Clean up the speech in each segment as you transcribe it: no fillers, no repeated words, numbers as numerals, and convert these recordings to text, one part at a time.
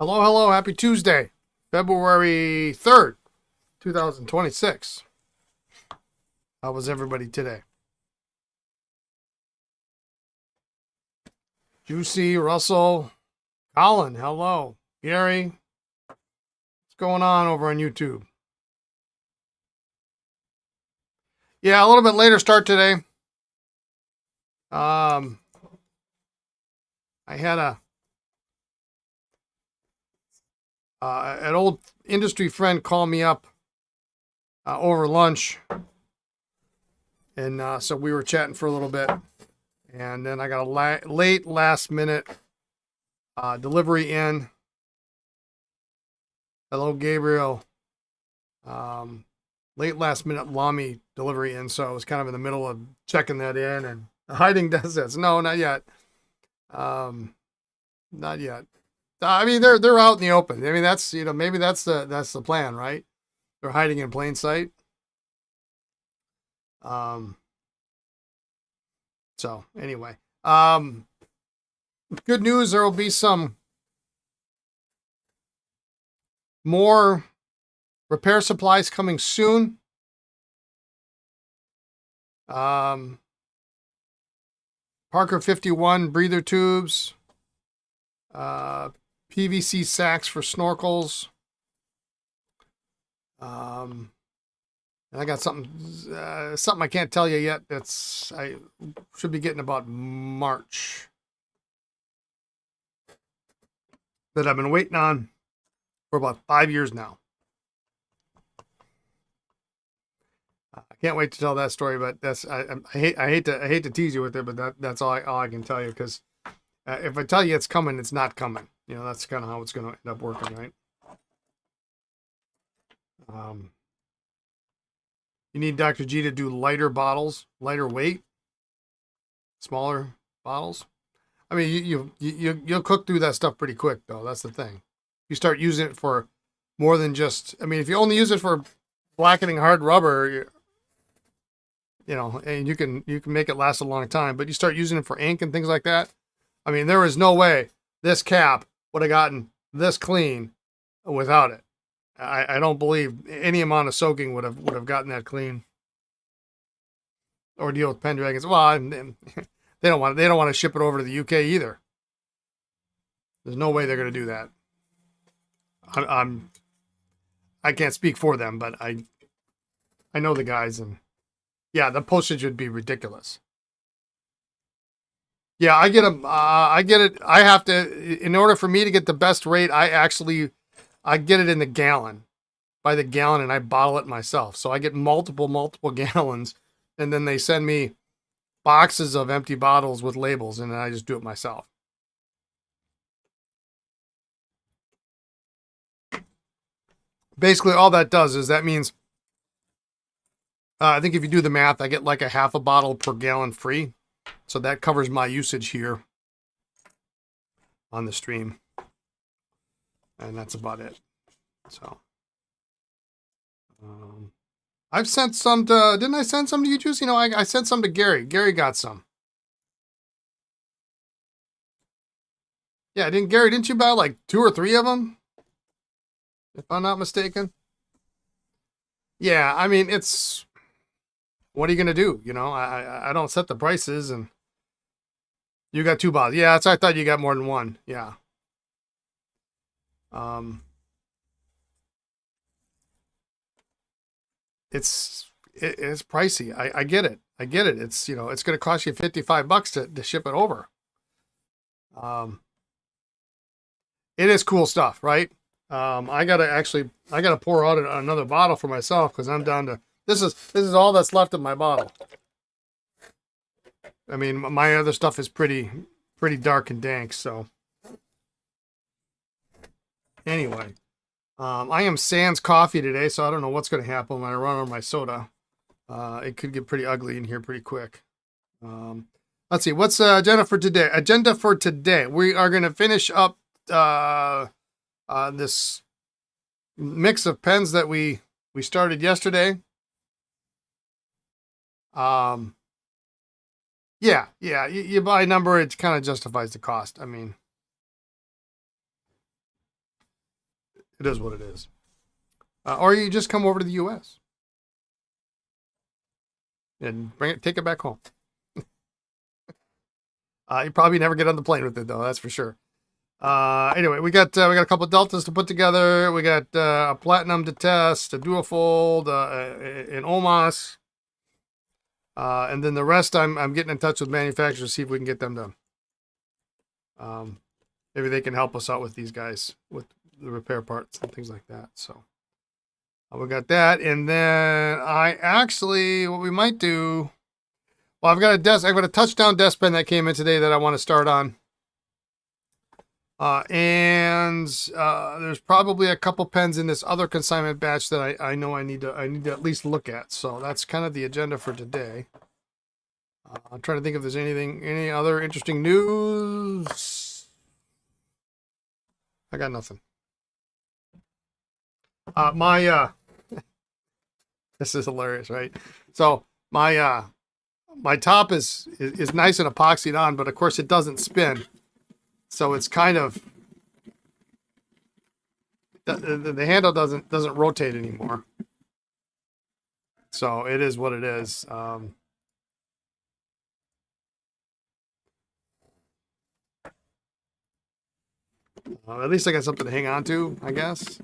Hello, hello. Happy Tuesday, February 3rd, 2026. How was everybody today? Juicy, Russell, Colin, hello. Gary, what's going on over on YouTube? Yeah, a little bit later start today. I had an old industry friend call me up over lunch, and so we were chatting for a little bit, and then I got a late last minute delivery in. Hello, Gabriel. Late last minute Lamy delivery in, so I was kind of in the middle of checking that in, and hiding does this. No, not yet. Not yet. I mean, they're out in the open. I mean, that's maybe that's the plan, right? They're hiding in plain sight. So anyway, good news. There will be some more repair supplies coming soon. Parker 51 breather tubes, PVC sacks for snorkels. And I got something I can't tell you yet. I should be getting about March, that I've been waiting on for about 5 years now. I can't wait to tell that story, but I hate to tease you with it, but that's all I can tell you, because if I tell you it's coming, it's not coming. That's kind of how it's going to end up working, right? You need Dr. G to do lighter bottles, lighter weight, smaller bottles. I mean, you'll cook through that stuff pretty quick, though. That's the thing. You start using it for more than just. I mean, if you only use it for blackening hard rubber, and you can make it last a long time. But you start using it for ink and things like that. I mean, there is no way this cap would have gotten this clean without it. I don't believe any amount of soaking would have gotten that clean. Or deal with Pendragons. Well, they don't want to ship it over to the UK either. There's no way they're going to do that. I can't speak for them, but I know the guys, and yeah, the postage would be ridiculous. Yeah, I get it. I have to, in order for me to get the best rate, I get it in the gallon, by the gallon, and I bottle it myself. So I get multiple gallons, and then they send me boxes of empty bottles with labels, and then I just do it myself. Basically, all that does is that means, I think if you do the math, I get like a half a bottle per gallon free. So that covers my usage here on the stream. And that's about it. So, I've sent some to, didn't I send some to you, Juice? I sent some to Gary. Gary got some. Yeah, didn't you buy like 2 or 3 of them? If I'm not mistaken. Yeah, I mean, what are you going to do? I don't set the prices, and you got 2 bottles. Yeah, I thought you got more than one. Yeah. It's pricey. I get it. It's, it's going to cost you $55 to ship it over. It is cool stuff, right? I gotta pour out another bottle for myself, because I'm down to, this is all that's left of my bottle. I mean, my other stuff is pretty dark and dank. So anyway, I am sans coffee today, so I don't know what's going to happen when I run on my soda. It could get pretty ugly in here pretty quick. Let's see, what's agenda for today? Agenda for today, we are going to finish up this mix of pens that we started yesterday. Yeah, you buy a number, it kind of justifies the cost. I mean, it is what it is. Or you just come over to the U.S. and take it back home. You probably never get on the plane with it though, that's for sure. Anyway, we got a couple of deltas to put together. We got a platinum to test, a duofold, an OMAS, and then the rest I'm getting in touch with manufacturers to see if we can get them done. Maybe they can help us out with these guys with the repair parts and things like that. So we got that, and then what we might do. Well, I've got a touchdown desk pen that came in today that I want to start on. And there's probably a couple pens in this other consignment batch that I know I need to at least look at. So that's kind of the agenda for today. I'm trying to think if there's any other interesting news. I got nothing. This is hilarious, right? So my top is nice and epoxied on, but of course it doesn't spin. So it's kind of the handle doesn't rotate anymore. So it is what it is. At least I got something to hang on to, I guess.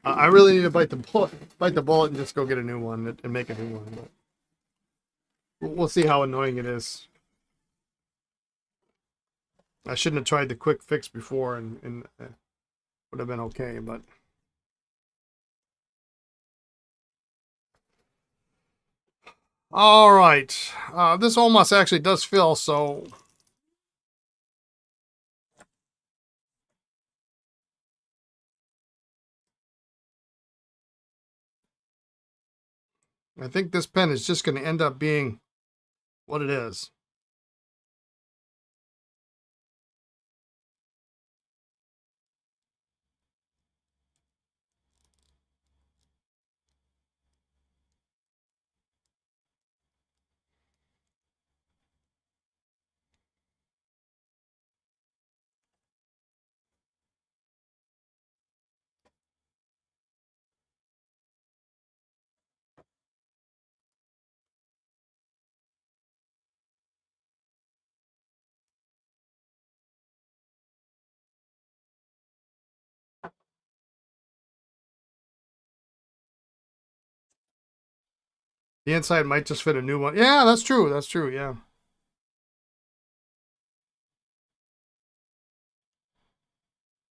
I really need to bite the bullet, and just go get a new one and make a new one. But we'll see how annoying it is. I shouldn't have tried the quick fix before, and would have been okay, but. All right, this almost actually does fill, so. I think this pen is just going to end up being what it is. The inside might just fit a new one. Yeah, that's true. That's true. Yeah.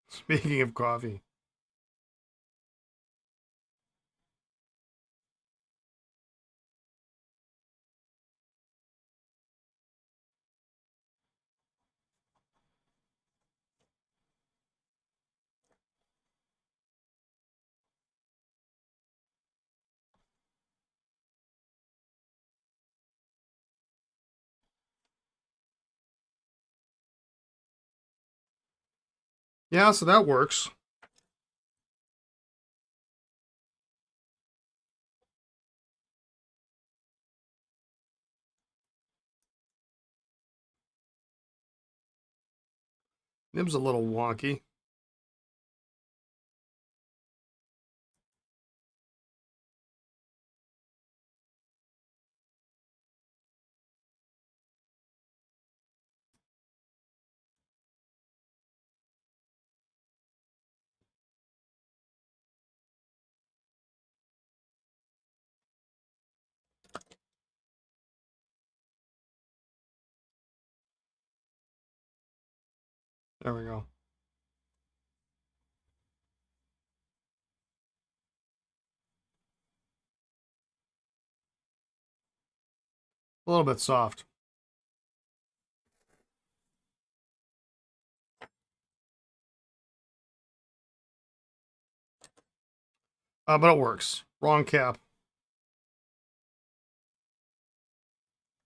Speaking of coffee. Yeah, so that works. Nib's a little wonky. There we go. A little bit soft. But it works. Wrong cap.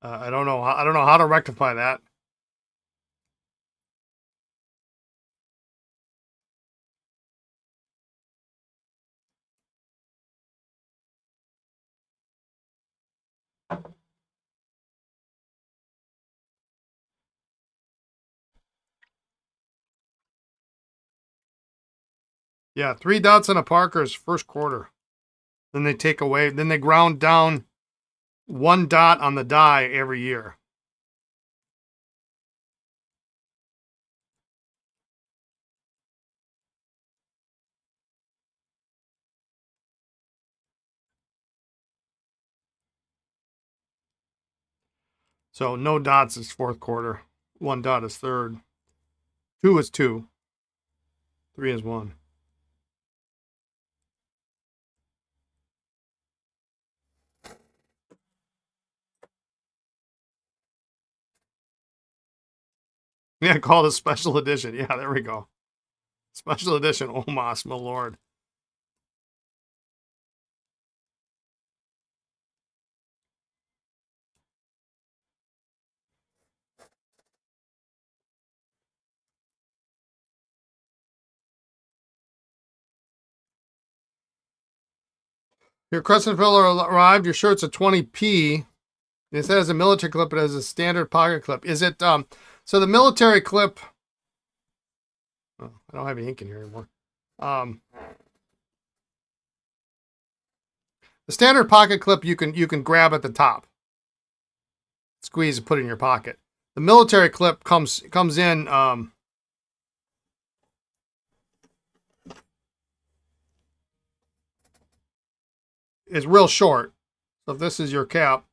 I don't know. I don't know how to rectify that. Yeah, 3 dots on a Parker is first quarter. Then they take away, then they ground down 1 dot on the die every year. So no dots is fourth quarter. 1 dot is third. 2 is 2. 3 is 1. Yeah, called a special edition. Yeah, there we go. Special edition Omas, my lord. Your crescent filler arrived. Your shirt's a 20p. It says a military clip. It has a standard pocket clip. Is it so the military clip? Oh, I don't have any ink in here anymore. The standard pocket clip you can grab at the top, squeeze and put it in your pocket. The military clip comes in is real short. So if this is your cap,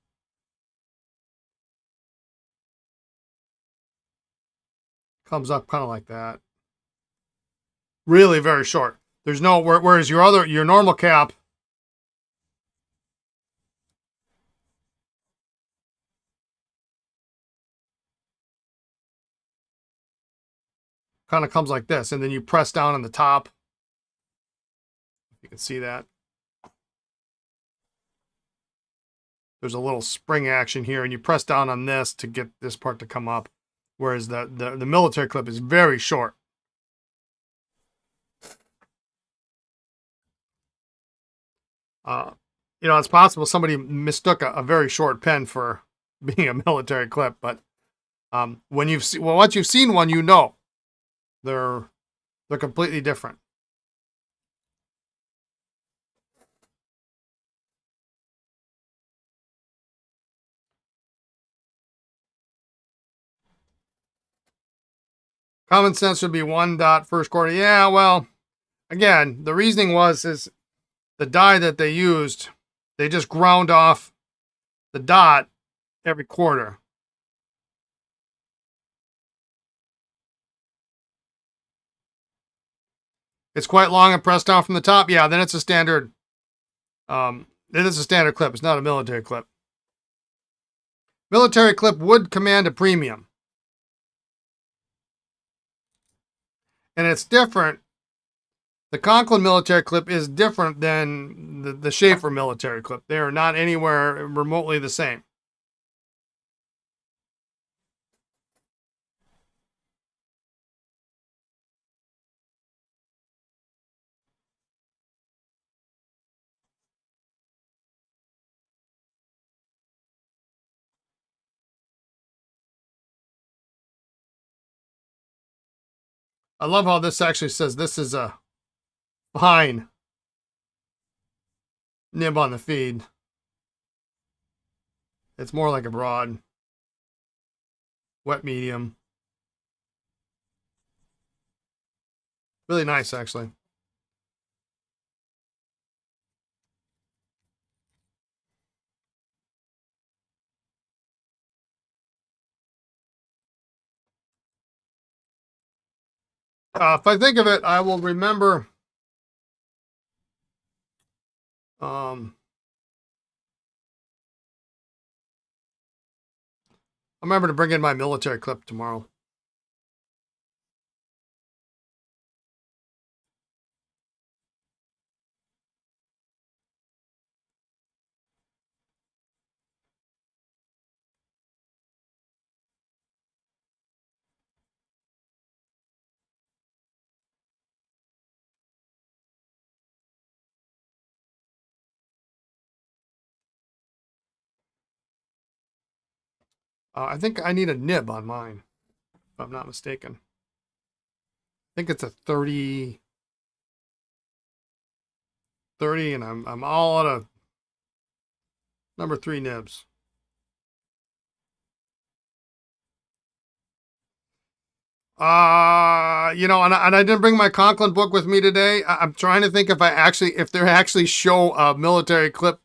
comes up kind of like that. Really very short. There's no, whereas your normal cap kind of comes like this, and then you press down on the top. You can see that. There's a little spring action here, and you press down on this to get this part to come up, whereas the military clip is very short. You know, it's possible somebody mistook a very short pen for being a military clip, but when once you've seen one, you know they're completely different. Common sense would be 1 dot first quarter. Yeah, well, again, the reasoning is the die that they used, they just ground off the dot every quarter. It's quite long and pressed down from the top. Yeah, then it's a standard. It is a standard clip. It's not a military clip. Military clip would command a premium, and it's different. The Conklin military clip is different than the Schaefer military clip. They are not anywhere remotely the same. I love how this actually says this is a fine nib on the feed. It's more like a broad, wet medium. Really nice, actually. If I think of it, I will remember. I'll remember to bring in my military clip tomorrow. I think I need a nib on mine, if I'm not mistaken. I think it's a 30. 30, and I'm all out of number 3 nibs. And I didn't bring my Conklin book with me today. I'm trying to think if they actually show a military clip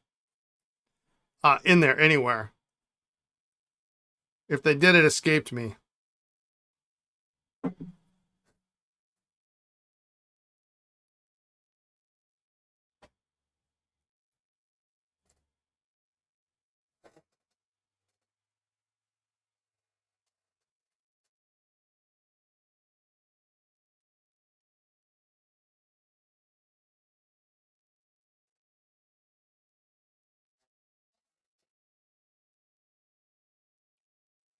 in there anywhere. If they did, it escaped me.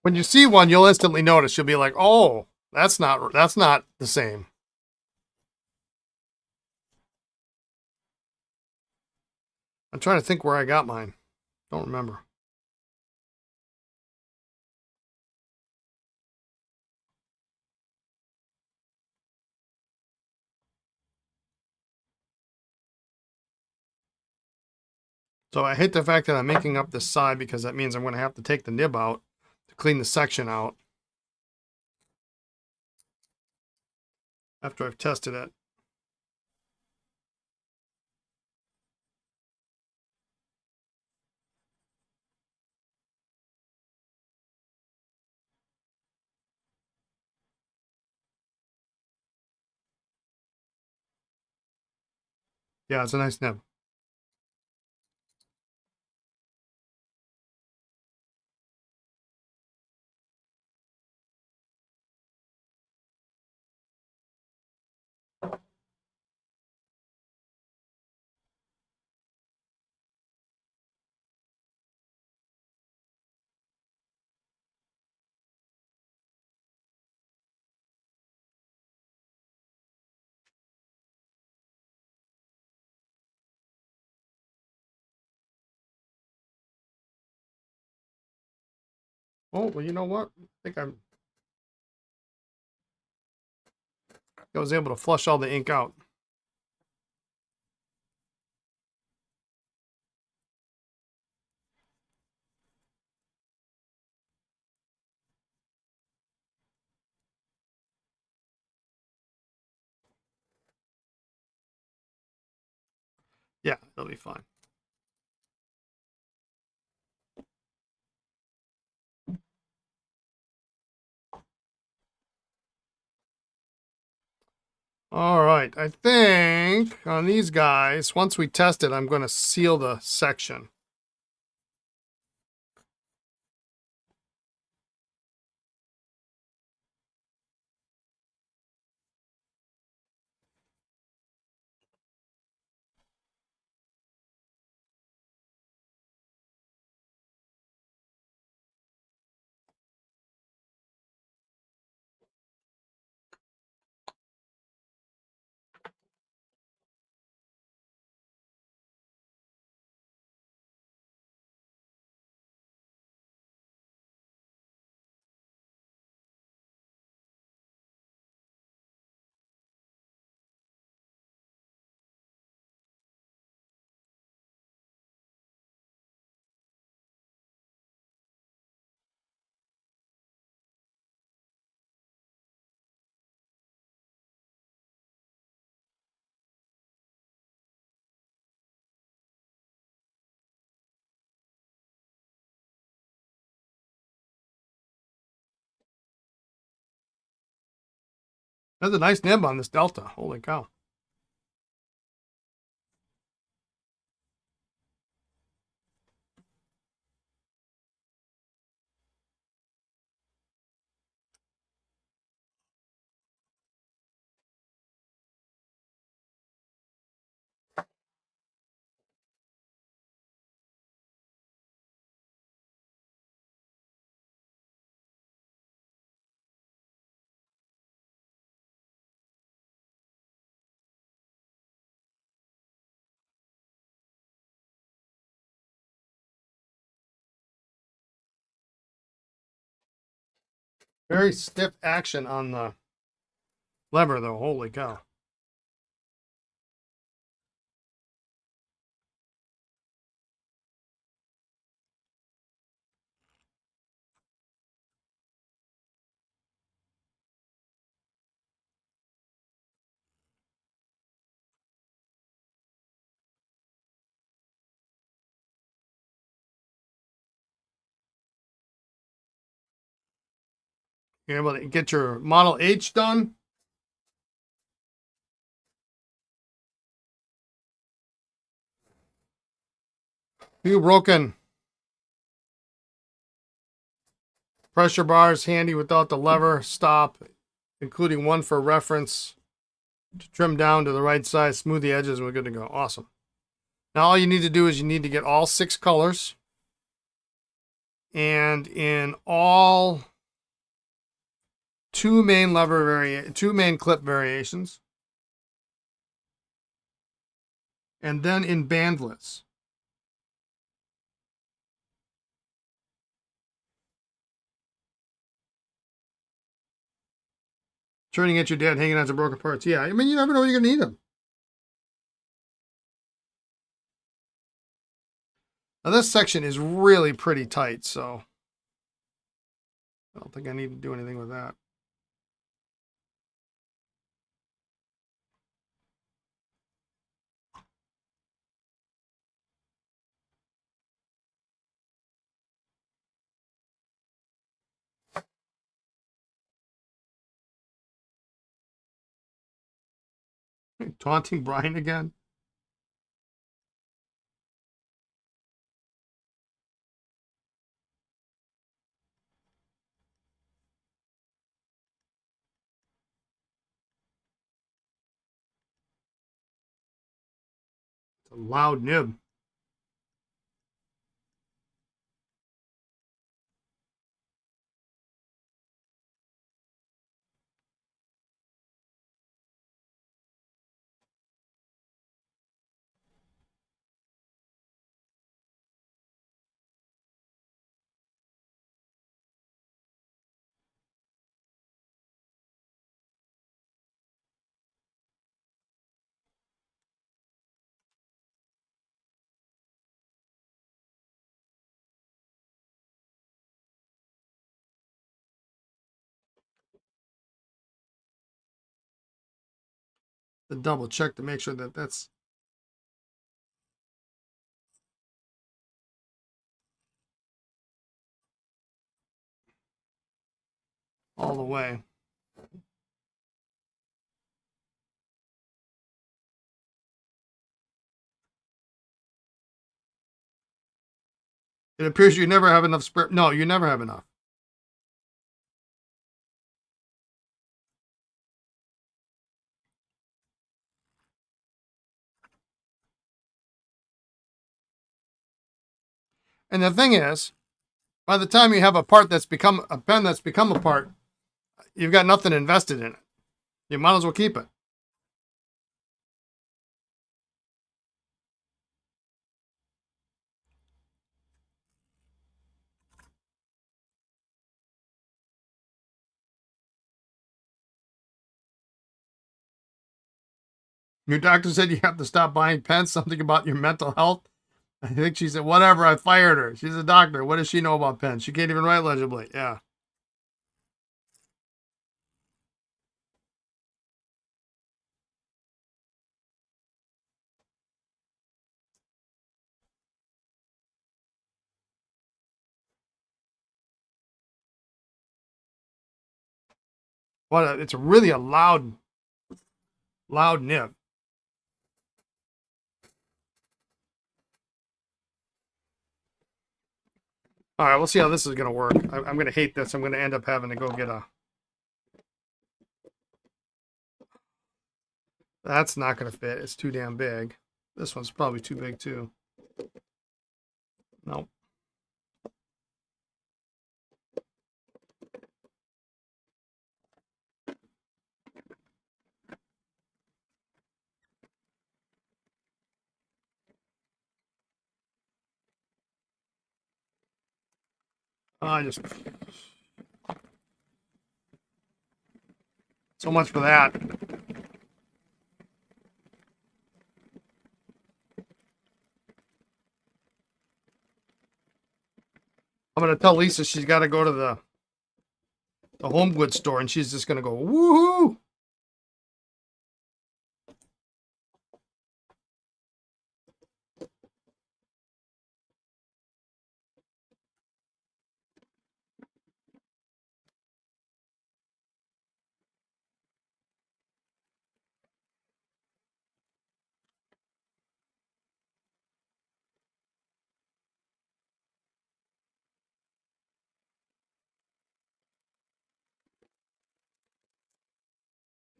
When you see one, you'll instantly notice. You'll be like, "Oh, that's not the same." I'm trying to think where I got mine. Don't remember. So I hate the fact that I'm making up this side because that means I'm going to have to take the nib out to clean the section out after I've tested it. Yeah, it's a nice nib. Oh, well, you know what? I was able to flush all the ink out. Yeah, it'll be fine. All right, I think on these guys, once we test it, I'm going to seal the section. That's a nice nib on this Delta. Holy cow. Very stiff action on the lever, though. Holy cow. You're able to get your Model H done. Few broken pressure bars, handy without the lever stop, including one for reference to trim down to the right size, smooth the edges, and we're good to go. Awesome. Now all you need to do is you need to get all 6 colors, and in all 2 main clip variations, and then in bandless. Turning at your dad, hanging on to broken parts. Yeah, I mean, you never know when you're going to need them. Now, this section is really pretty tight, so I don't think I need to do anything with that. Taunting Brian again? It's a loud nib. The double check to make sure that that's all the way. It appears you never have enough spare. No, you never have enough. And the thing is, by the time you have a part that's become a pen that's become a part, you've got nothing invested in it. You might as well keep it. Your doctor said you have to stop buying pens, something about your mental health. I think she said, whatever, I fired her. She's a doctor. What does she know about pens? She can't even write legibly. Yeah. It's really a loud nib. All right, we'll see how this is going to work. I'm going to hate this. I'm going to end up having to go get a... That's not going to fit. It's too damn big. This one's probably too big, too. Nope. I just... So much for that. I'm going to tell Lisa she's got to go to the home goods store, and she's just going to go, woohoo!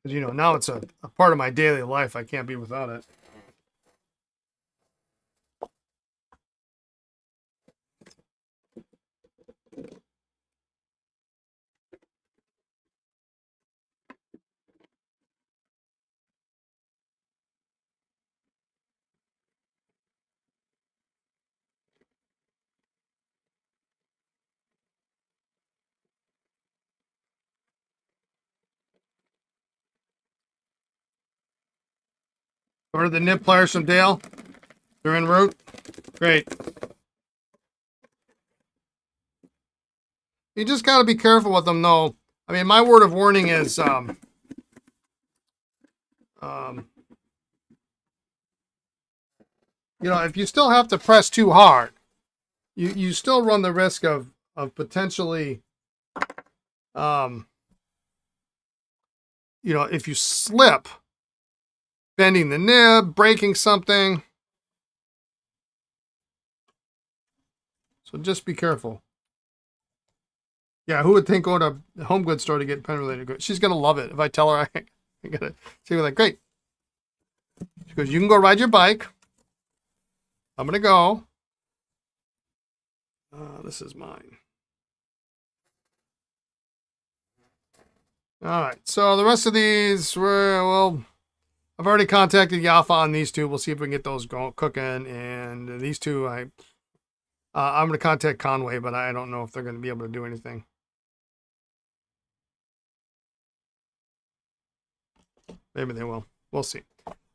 Because, you know, now it's a part of my daily life. I can't be without it. Order the nib pliers from Dale. They're en route. Great. You just got to be careful with them, though. I mean, my word of warning is, you know, if you still have to press too hard, you still run the risk of potentially, you know, if you slip, bending the nib, breaking something. So just be careful. Yeah, who would think going to a home goods store to get pen related goods? She's gonna love it if I tell her I gotta. She'll be like, great. She goes, you can go ride your bike. I'm gonna go. This is mine. All right. So the rest of these, well, I've already contacted Yafa on these two. We'll see if we can get those cooking. And these two, I'm going to contact Conway, but I don't know if they're going to be able to do anything. Maybe they will. We'll see.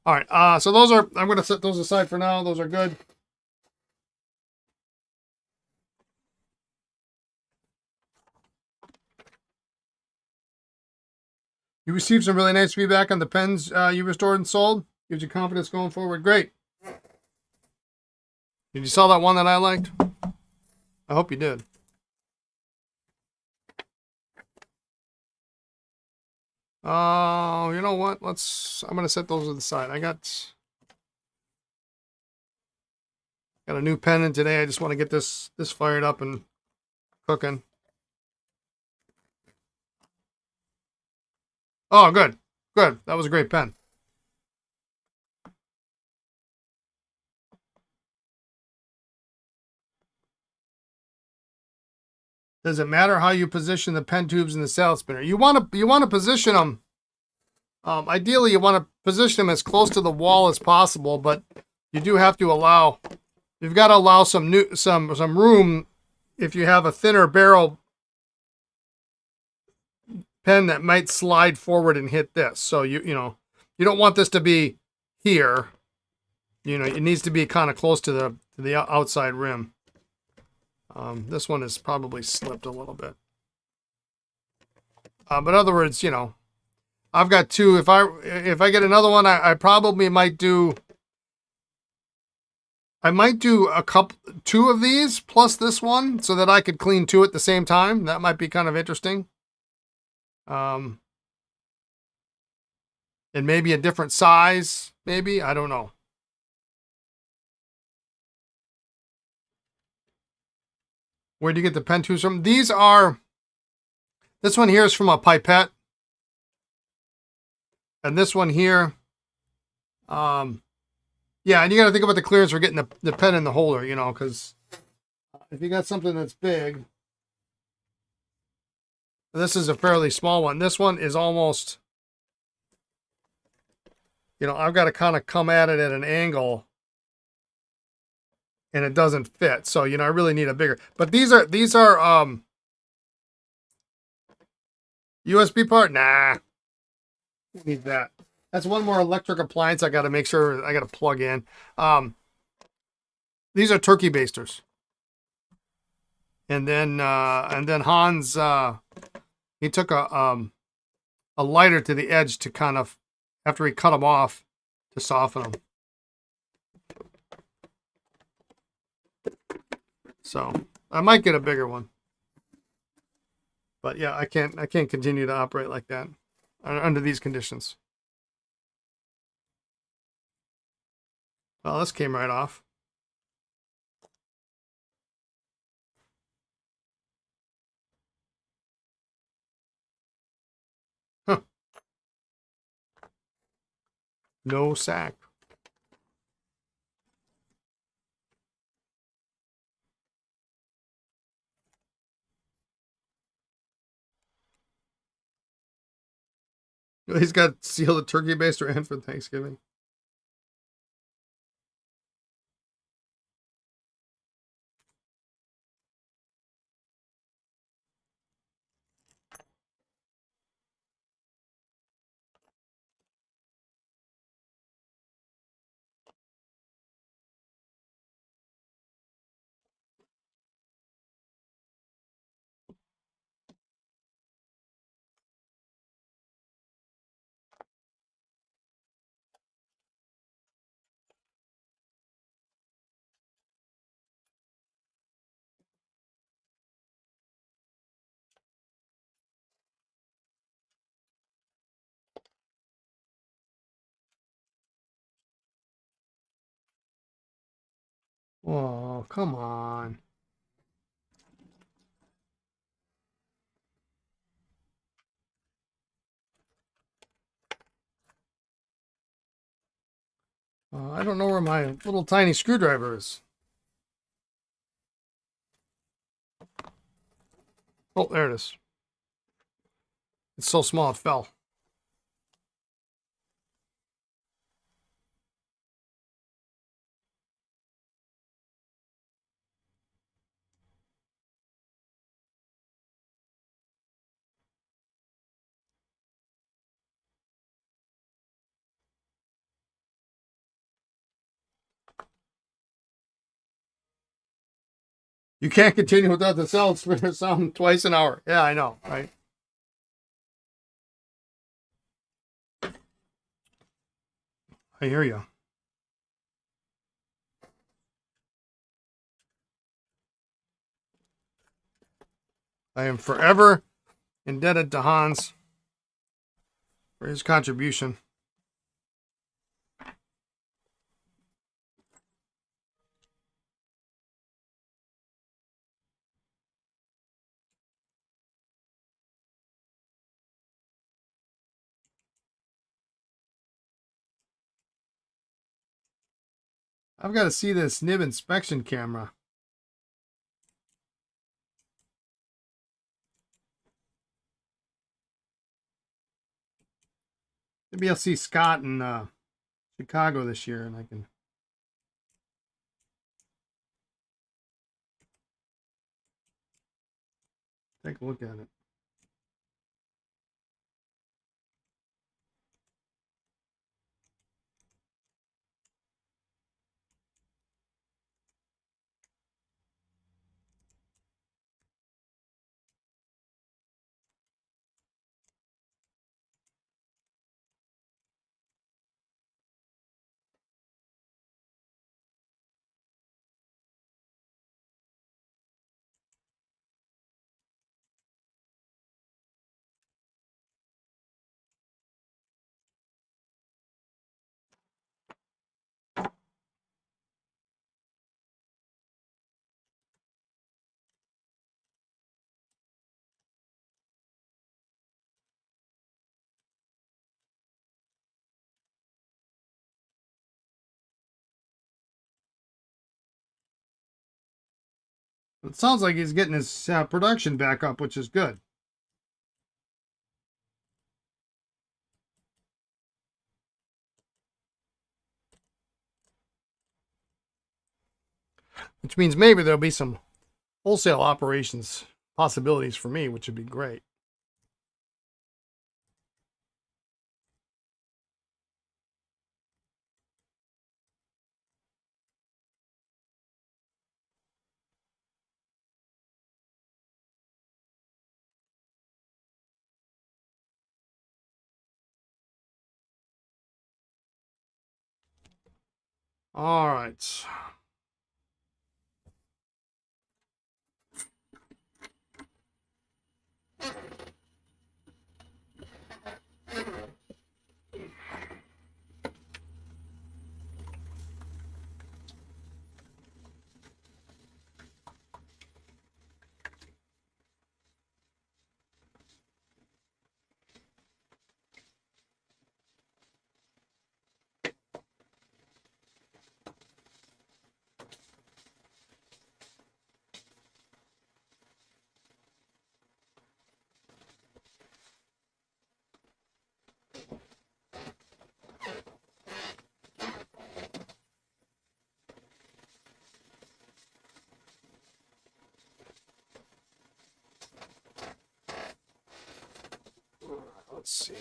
All right. So those are, I'm going to set those aside for now. Those are good. You received some really nice feedback on the pens you restored and sold. Gives you confidence going forward. Great. Did you sell that one that I liked? I hope you did. Oh, you know what? I'm going to set those to the side. I got a new pen in today. I just want to get this fired up and cooking. Oh, good. Good. That was a great pen. Does it matter how you position the pen tubes in the salad spinner? You want to position them. Ideally, you want to position them as close to the wall as possible, but you do have to allow. You've got to allow some room if you have a thinner barrel pen that might slide forward and hit this. So you don't want this to be here. You know, it needs to be kind of close to the outside rim. This one is probably slipped a little bit. But in other words, you know, I've got two. If I get another one, I probably might do. I might do two of these plus this one so that I could clean two at the same time. That might be kind of interesting. And maybe a different size, maybe. I don't know. Where do you get the pen tubes from? This one here is from a pipette. And this one here, yeah, and you got to think about the clearance for getting the pen in the holder, you know, because if you got something that's big, this is a fairly small one. This one is almost, you know, I've got to kind of come at it at an angle and it doesn't fit. So, you know, I really need a bigger, but these are USB part. Nah, need that. That's one more electric appliance I got to make sure I got to plug in. These are turkey basters. And then Hans, he took a lighter to the edge to kind of, after he cut them off, to soften them. So I might get a bigger one. But yeah, I can't continue to operate like that under these conditions. Well, this came right off. Huh. No sack. He's got sealed a turkey baster and for Thanksgiving. Oh, come on. I don't know where my little tiny screwdriver is. Oh, there it is. It's so small it fell. You can't continue without the sound twice an hour. Yeah, I know, right? I hear you. I am forever indebted to Hans for his contribution. I've got to see this nib inspection camera. Maybe I'll see Scott in Chicago this year and I can take a look at it. It sounds like he's getting his production back up, which is good. Which means maybe there'll be some wholesale operations possibilities for me, which would be great. All right. Let's see.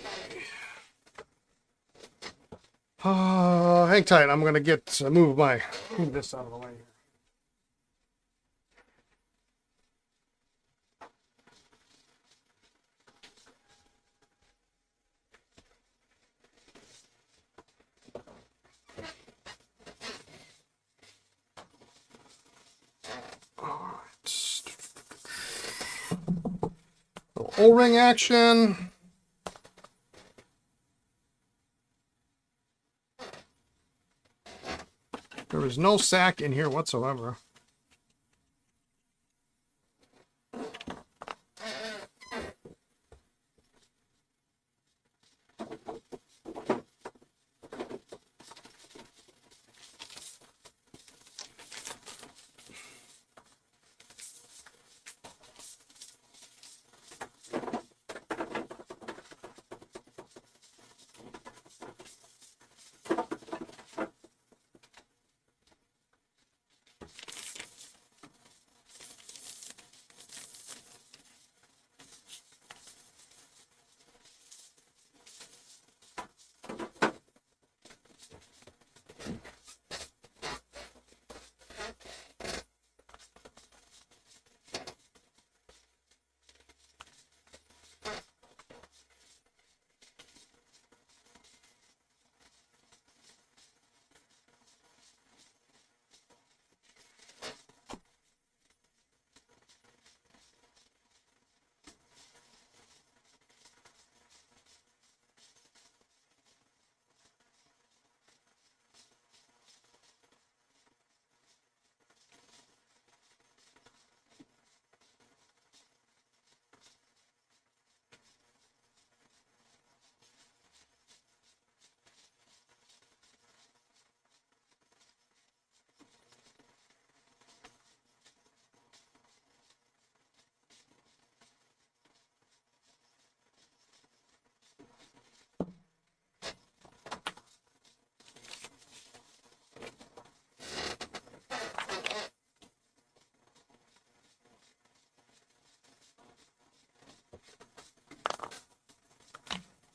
Hang tight. I'm gonna move this out of the way here. Little O-ring action. There is no sack in here whatsoever.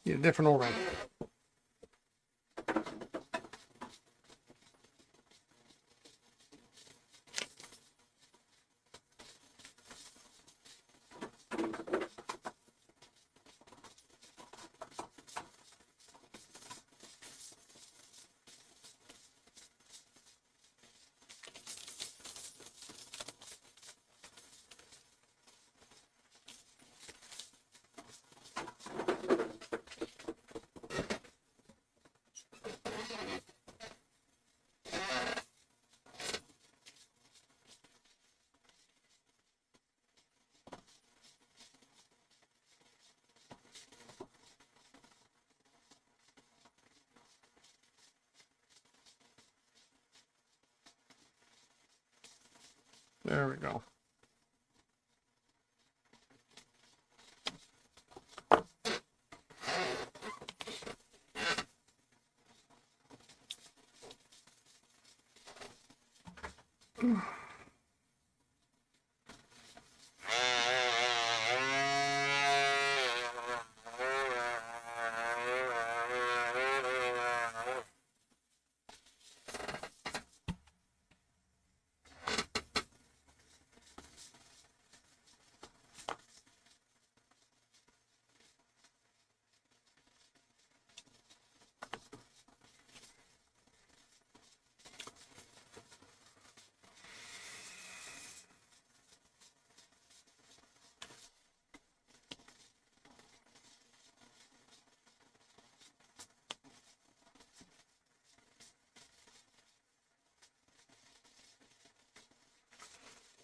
Get a different O-ring. There we go.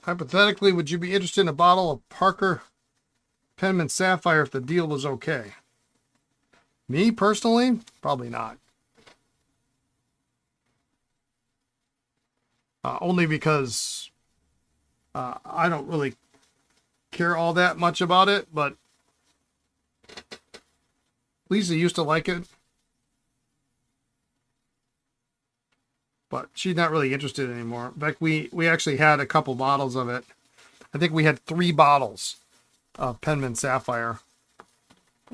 Hypothetically, would you be interested in a bottle of Parker Penman Sapphire if the deal was okay? Me, personally? Probably not. Only because I don't really care all that much about it, but Lisa used to like it. But she's not really interested anymore. In fact, we actually had a couple bottles of it. I think we had 3 bottles of Penman Sapphire.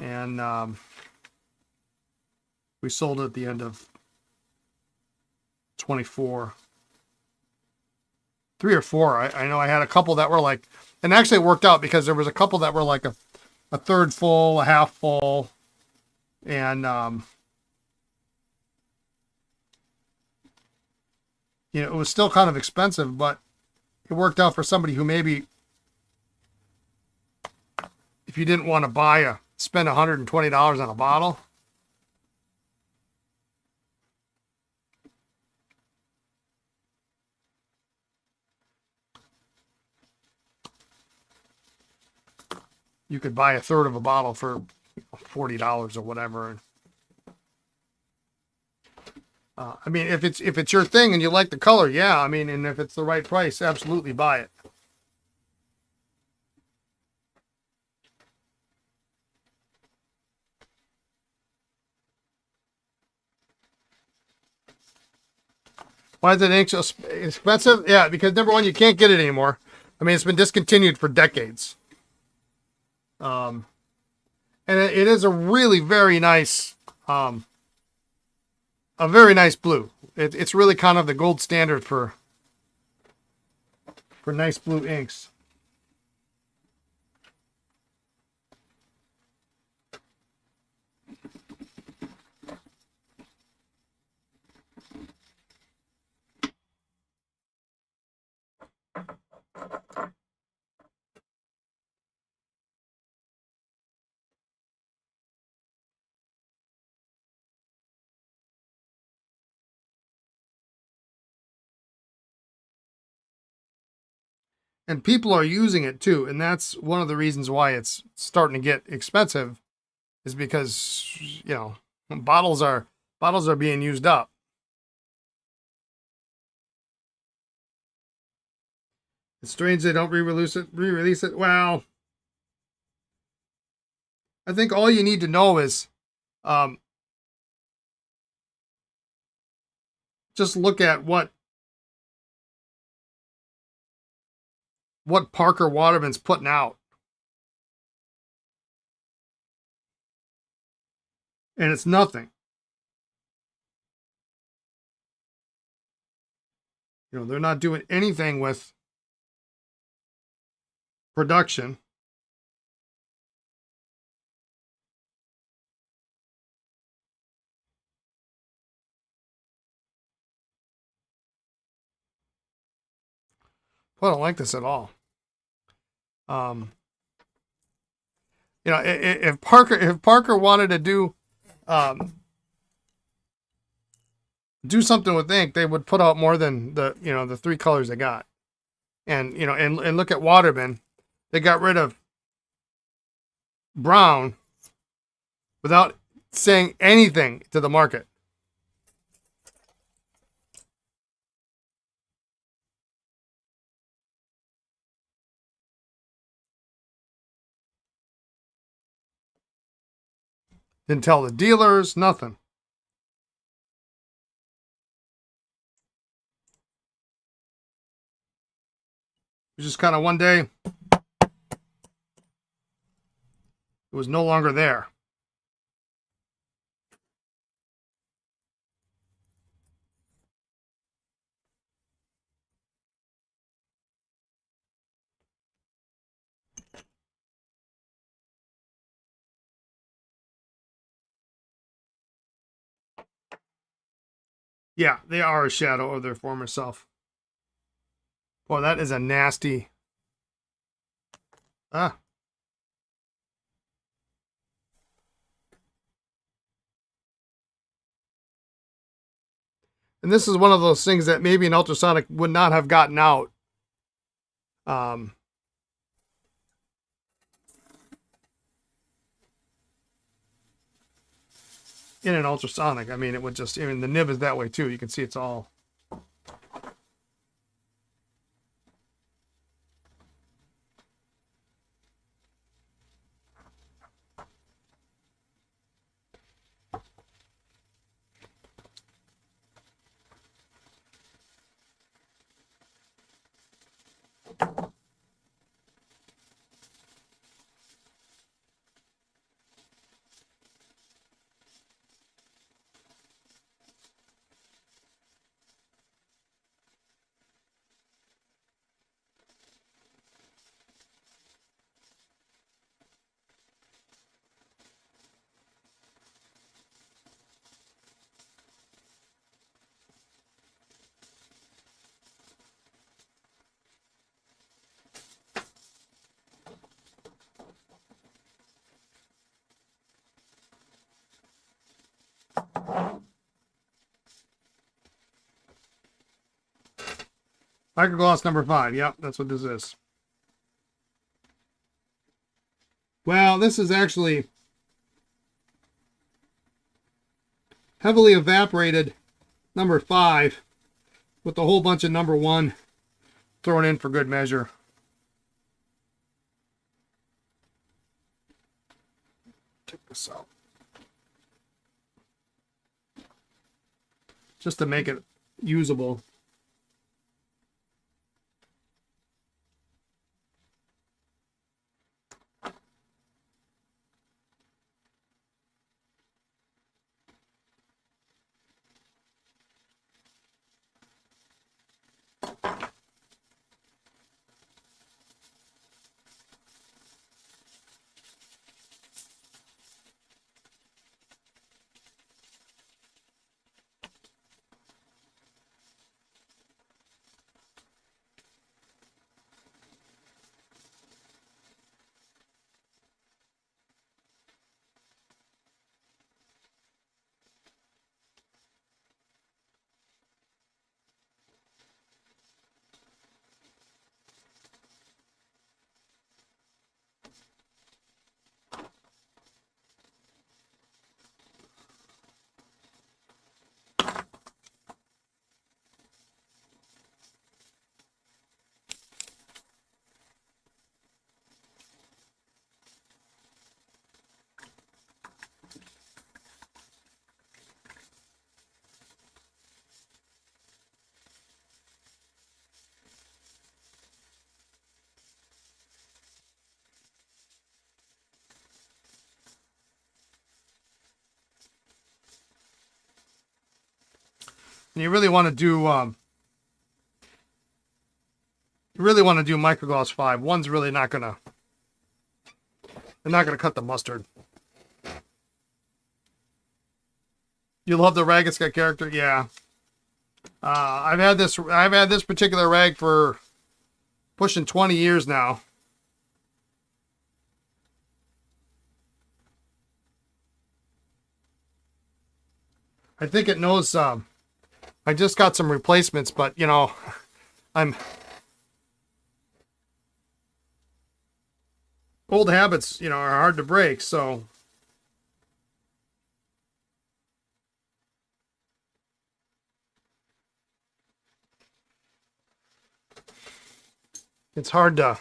And we sold it at the end of 24. 3 or 4. I know I had a couple that were like, and actually it worked out because there was a couple that were like a third full, a half full, and you know, it was still kind of expensive, but it worked out for somebody who maybe, if you didn't want to spend $120 on a bottle, you could buy a third of a bottle for $40 or whatever. I mean, if it's your thing and you like the color, yeah. I mean, and if it's the right price, absolutely buy it. Why is that ink so expensive? Yeah, because number one, you can't get it anymore. I mean, it's been discontinued for decades. And it is a really very nice, a very nice blue. It's really kind of the gold standard for nice blue inks. And people are using it too, and that's one of the reasons why it's starting to get expensive, is because, you know, bottles are being used up. It's strange they don't re-release it. Well, I think all you need to know is, um, just look at what Parker Waterman's putting out, and it's nothing. You know, they're not doing anything with production. Well, I don't like this at all. Um, you know, if Parker wanted to um, do something with ink, they would put out more than the 3 colors they got. And you know, and look at Waterman. They got rid of brown without saying anything to the market. Didn't tell the dealers, nothing. It was just kind of one day, it was no longer there. Yeah, they are a shadow of their former self. Boy, that is a nasty. Ah. And this is one of those things that maybe an ultrasonic would not have gotten out. Um, in an ultrasonic. I mean, it would just, I mean, the nib is that way too. You can see it's all. Microgloss number 5. Yep, that's what this is. Well, this is actually heavily evaporated number 5 with a whole bunch of number 1 thrown in for good measure. Check this out. Just to make it usable. And you really want to do Microgloss 5. One's really not gonna, they're not gonna cut the mustard. You love the rag it's got character? Yeah. I've had this particular rag for pushing 20 years now. I think it knows I just got some replacements, but you know, old habits, you know, are hard to break, so it's hard to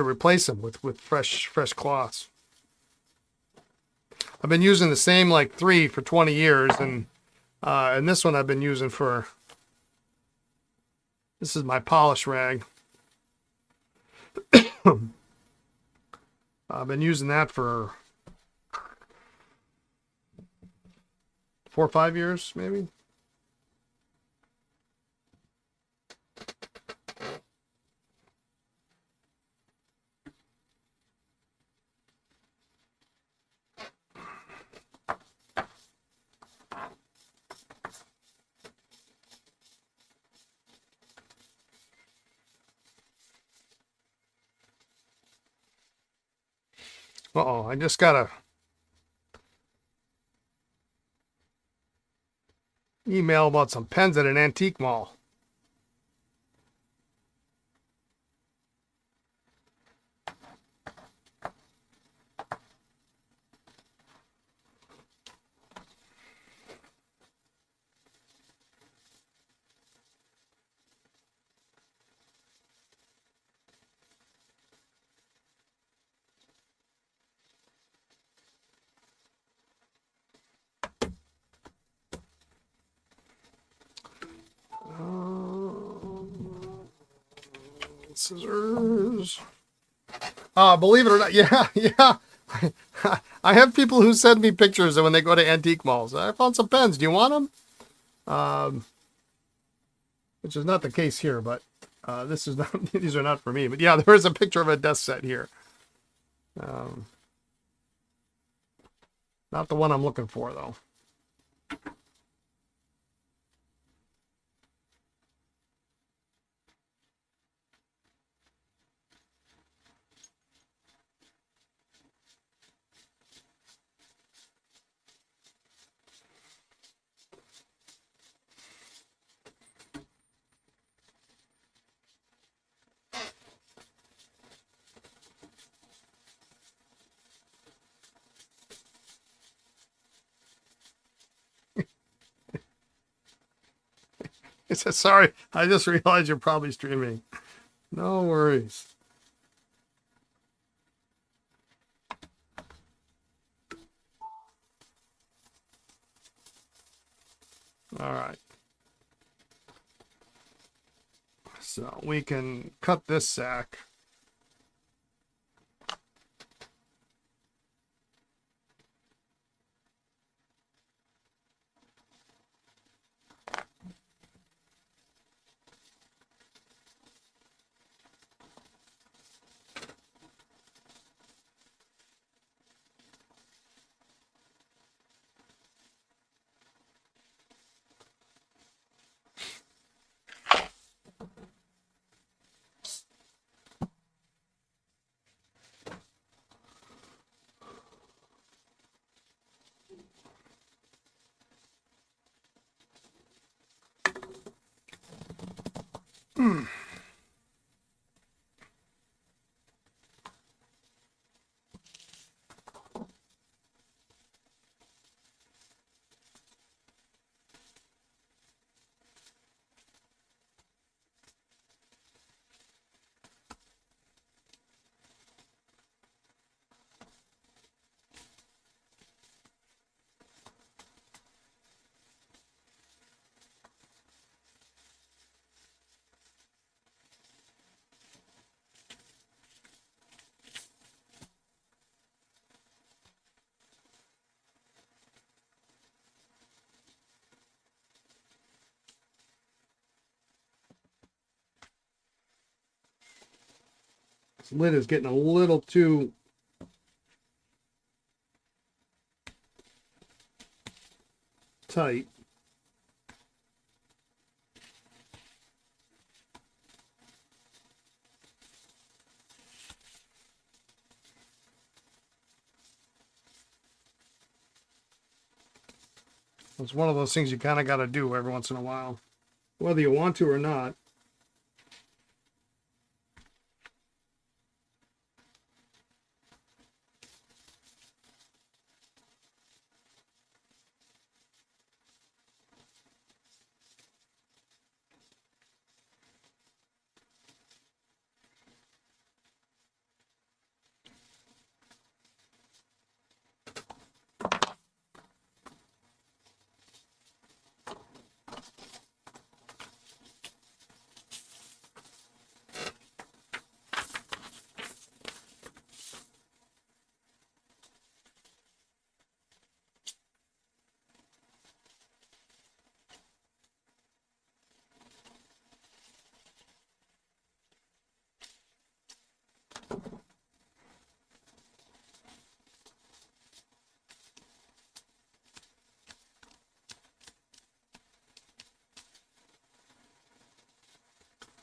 replace them with fresh cloths. I've been using the same like 3 for 20 years, and this one I've been using for, this is my polish rag. I've been using that for 4 or 5 years, maybe. Uh-oh, I just got a email about some pens at an antique mall. Scissors. Believe it or not, yeah. I have people who send me pictures of when they go to antique malls. I found some pens. Do you want them? Which is not the case here, but this is not. These are not for me. But yeah, there is a picture of a desk set here. Not the one I'm looking for, though. Sorry, I just realized you're probably streaming. No worries. All right. So we can cut this sack. This lid is getting a little too tight. It's one of those things you kind of got to do every once in a while, whether you want to or not.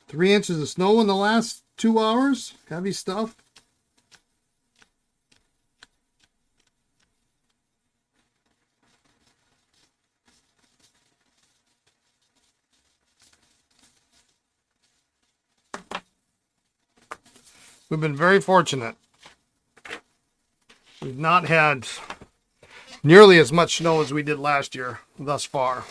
Three inches of snow in the last 2 hours. Heavy stuff. We've been very fortunate. We've not had nearly as much snow as we did last year thus far.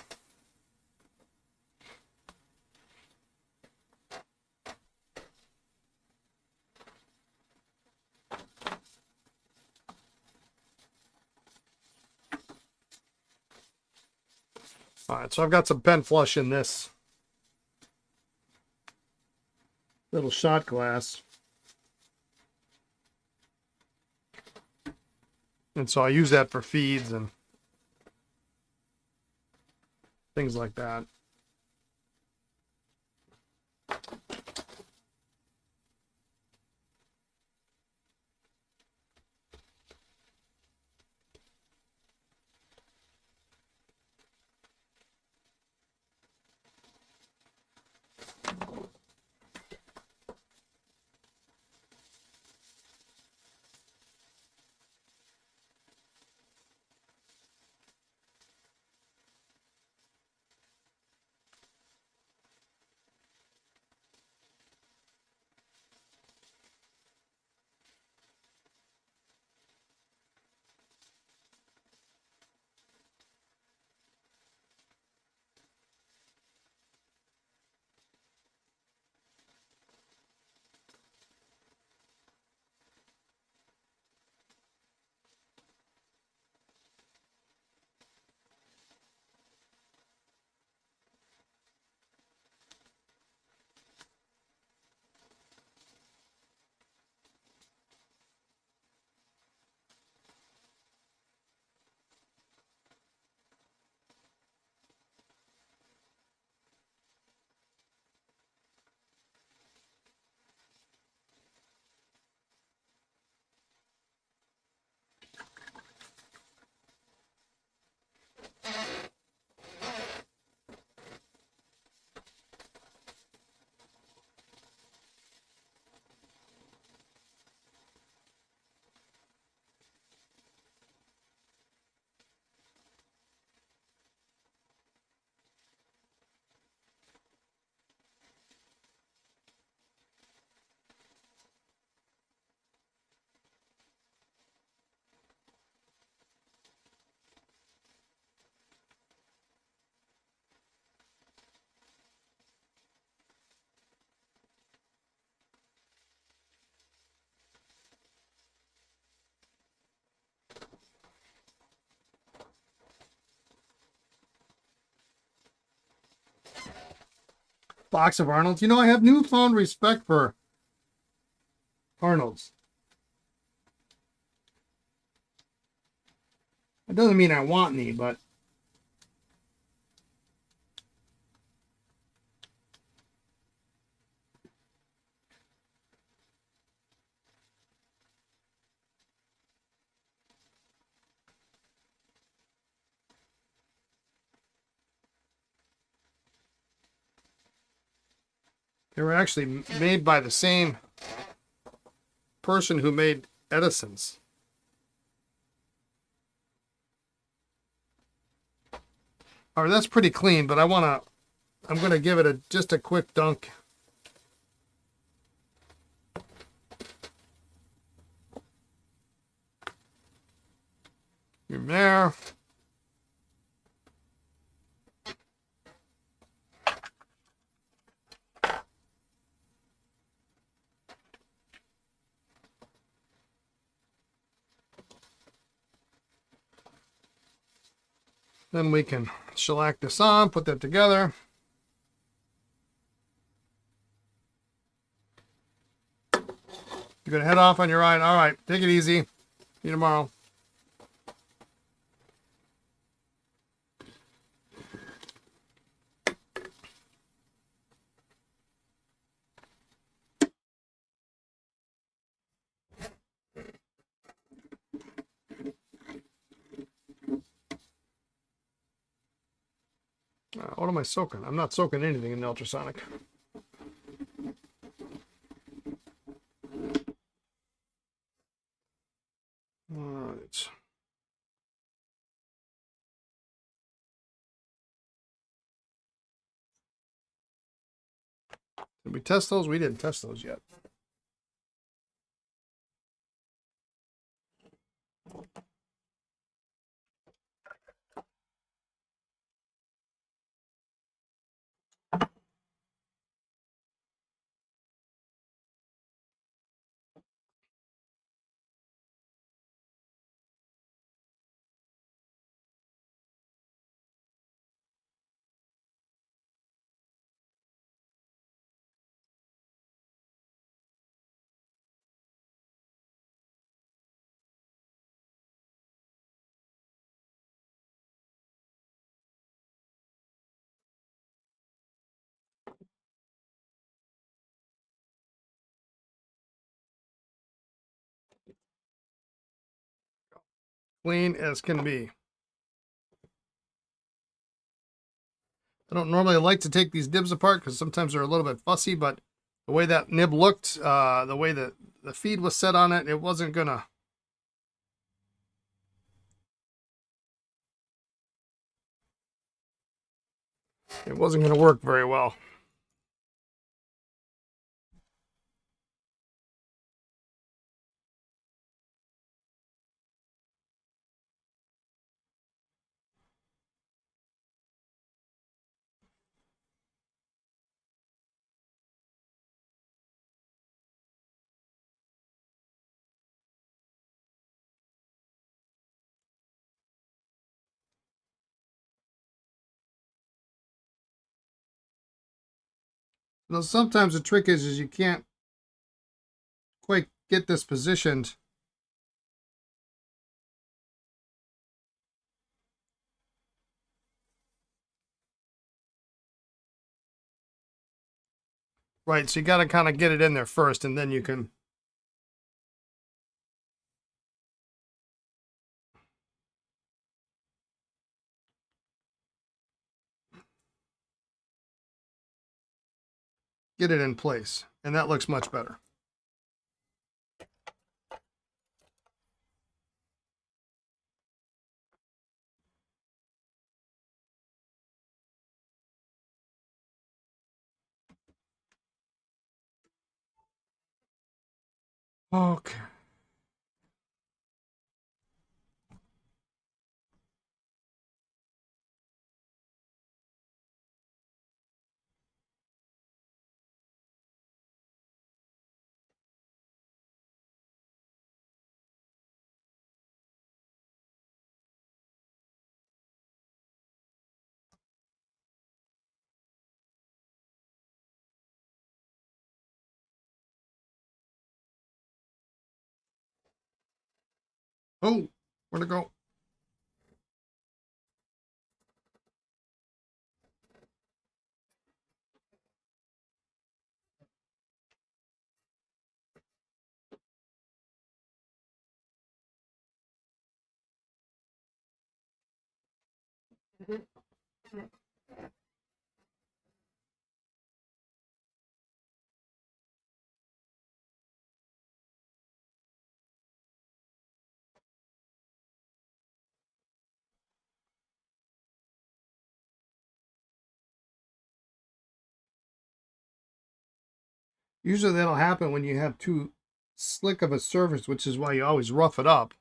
All right, so I've got some pen flush in this little shot glass. And so I use that for feeds and things like that. box of Arnold's. You know, I have newfound respect for Arnold's. It doesn't mean I want any, but they were actually made by the same person who made Edison's. All right, that's pretty clean, but I'm gonna give it just a quick dunk. From there. Then we can shellac this on, put that together. You're gonna head off on your ride. All right, take it easy. See you tomorrow. What am I soaking? I'm not soaking anything in the ultrasonic. All right. Did we test those? We didn't test those yet. Clean as can be. I don't normally like to take these nibs apart because sometimes they're a little bit fussy, but the way that nib looked, the way that the feed was set on it, it wasn't gonna work very well. Now, sometimes the trick is you can't quite get this positioned. Right, so you got to kind of get it in there first, and then you can get it in place, and that looks much better. Okay. Oh, where'd it go? Usually that'll happen when you have too slick of a surface, which is why you always rough it up.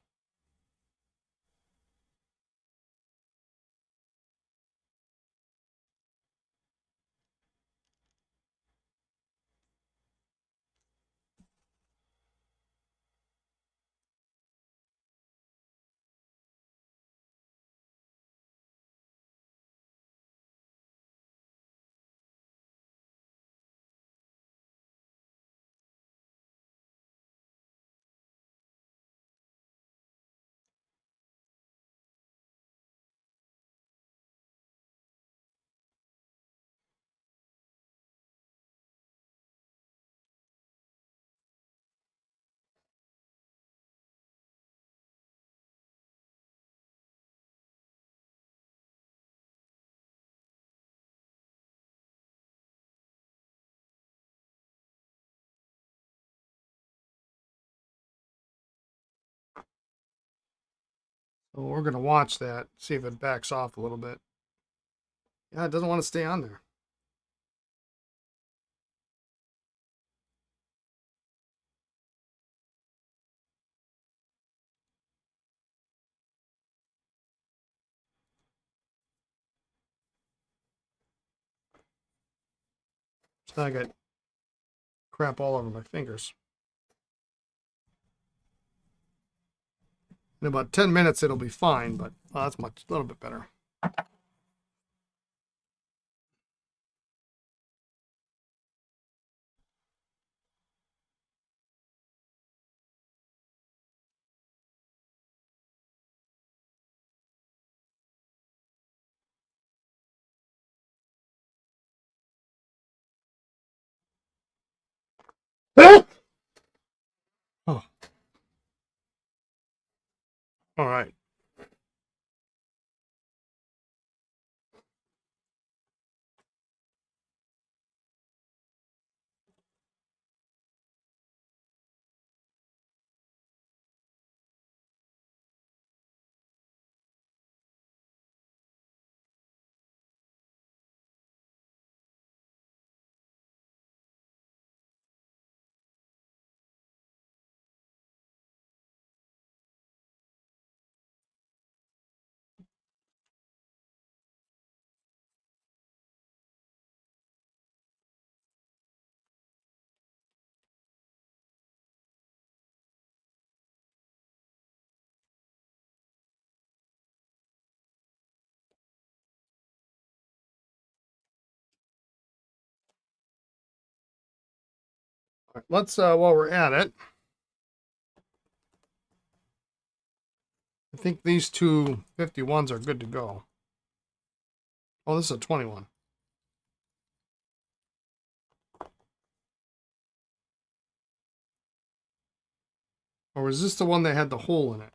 So we're going to watch that, see if it backs off a little bit. Yeah, it doesn't want to stay on there. So now I got crap all over my fingers. In about 10 minutes, it'll be fine, but that's a little bit better. Oh, all right. All right, let's, while we're at it, I think these two 51s are good to go. Oh, this is a 21. Or was this the one that had the hole in it?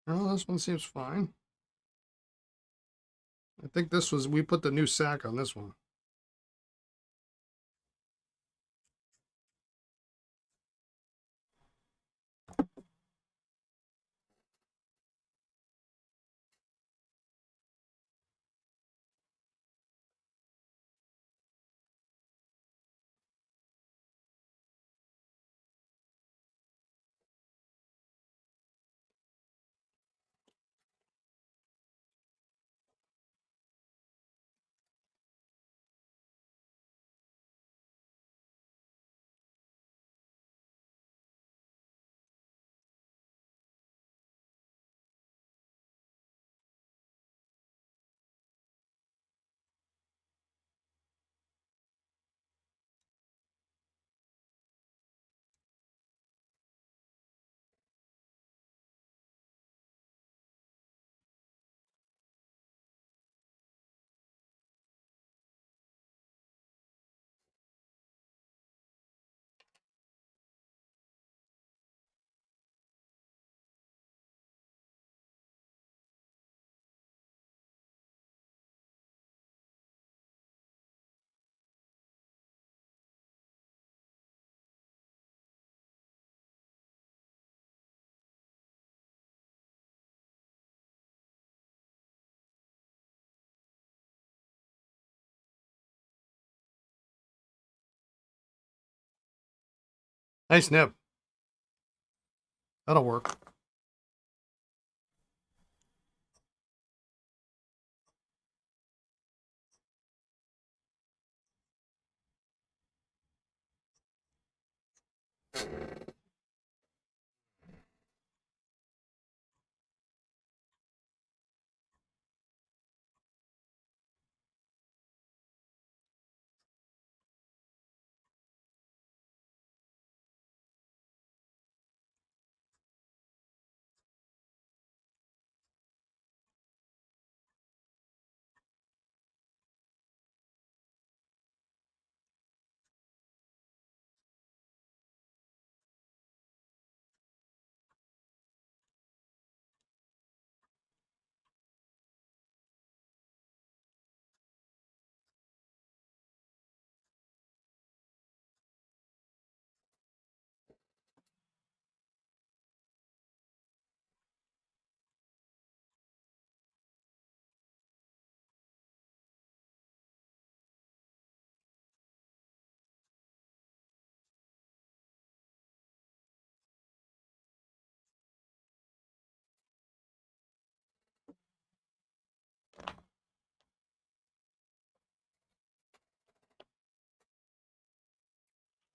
Oh, this one seems fine. I think this was, we put the new sack on this one. Nice nib. That'll work.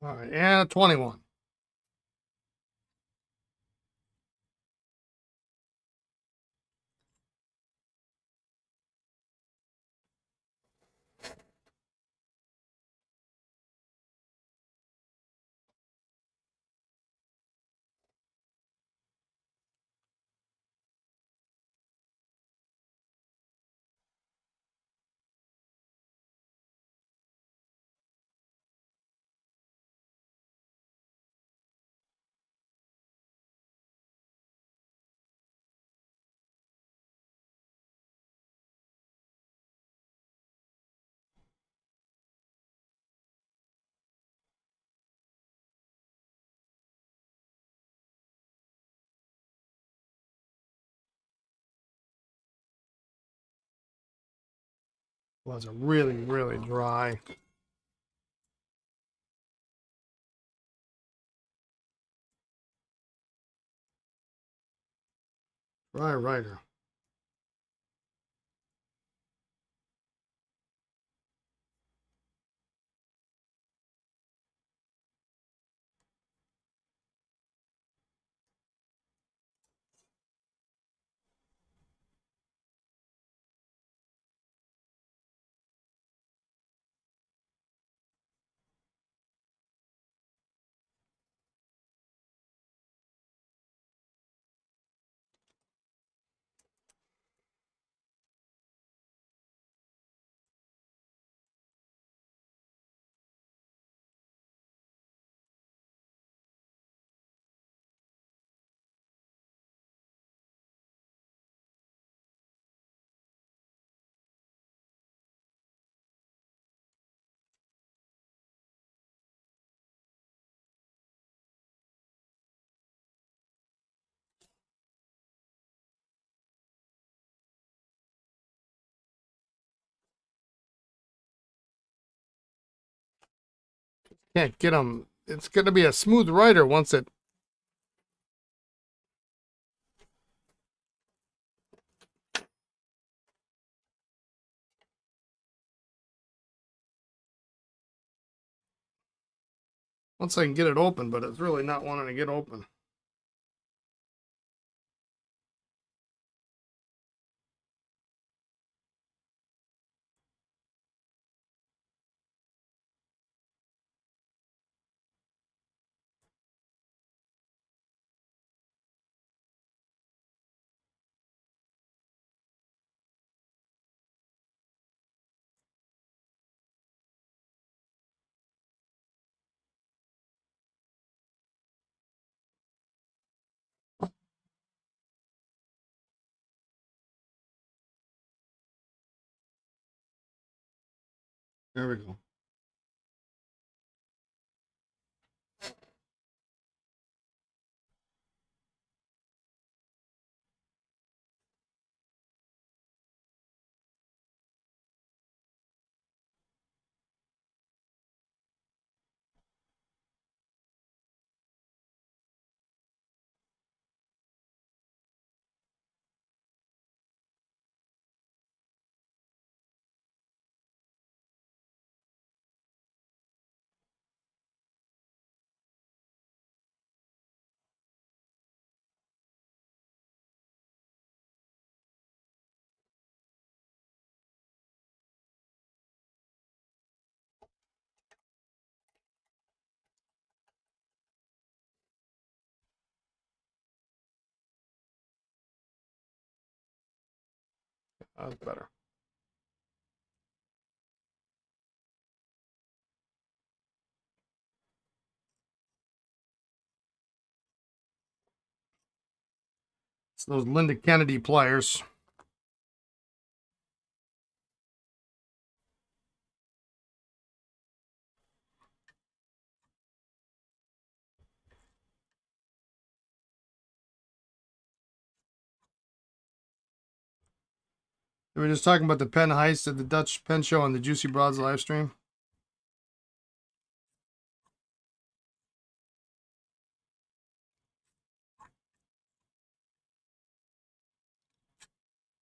All right, and a 21. Was a really, really dry. Dry writer. Can't get them. It's going to be a smooth rider once it. Once I can get it open, but it's really not wanting to get open. There we go. That's better. It's those Linda Kennedy pliers. We were just talking about the pen heist at the Dutch Pen Show on the Juicy Broads live stream.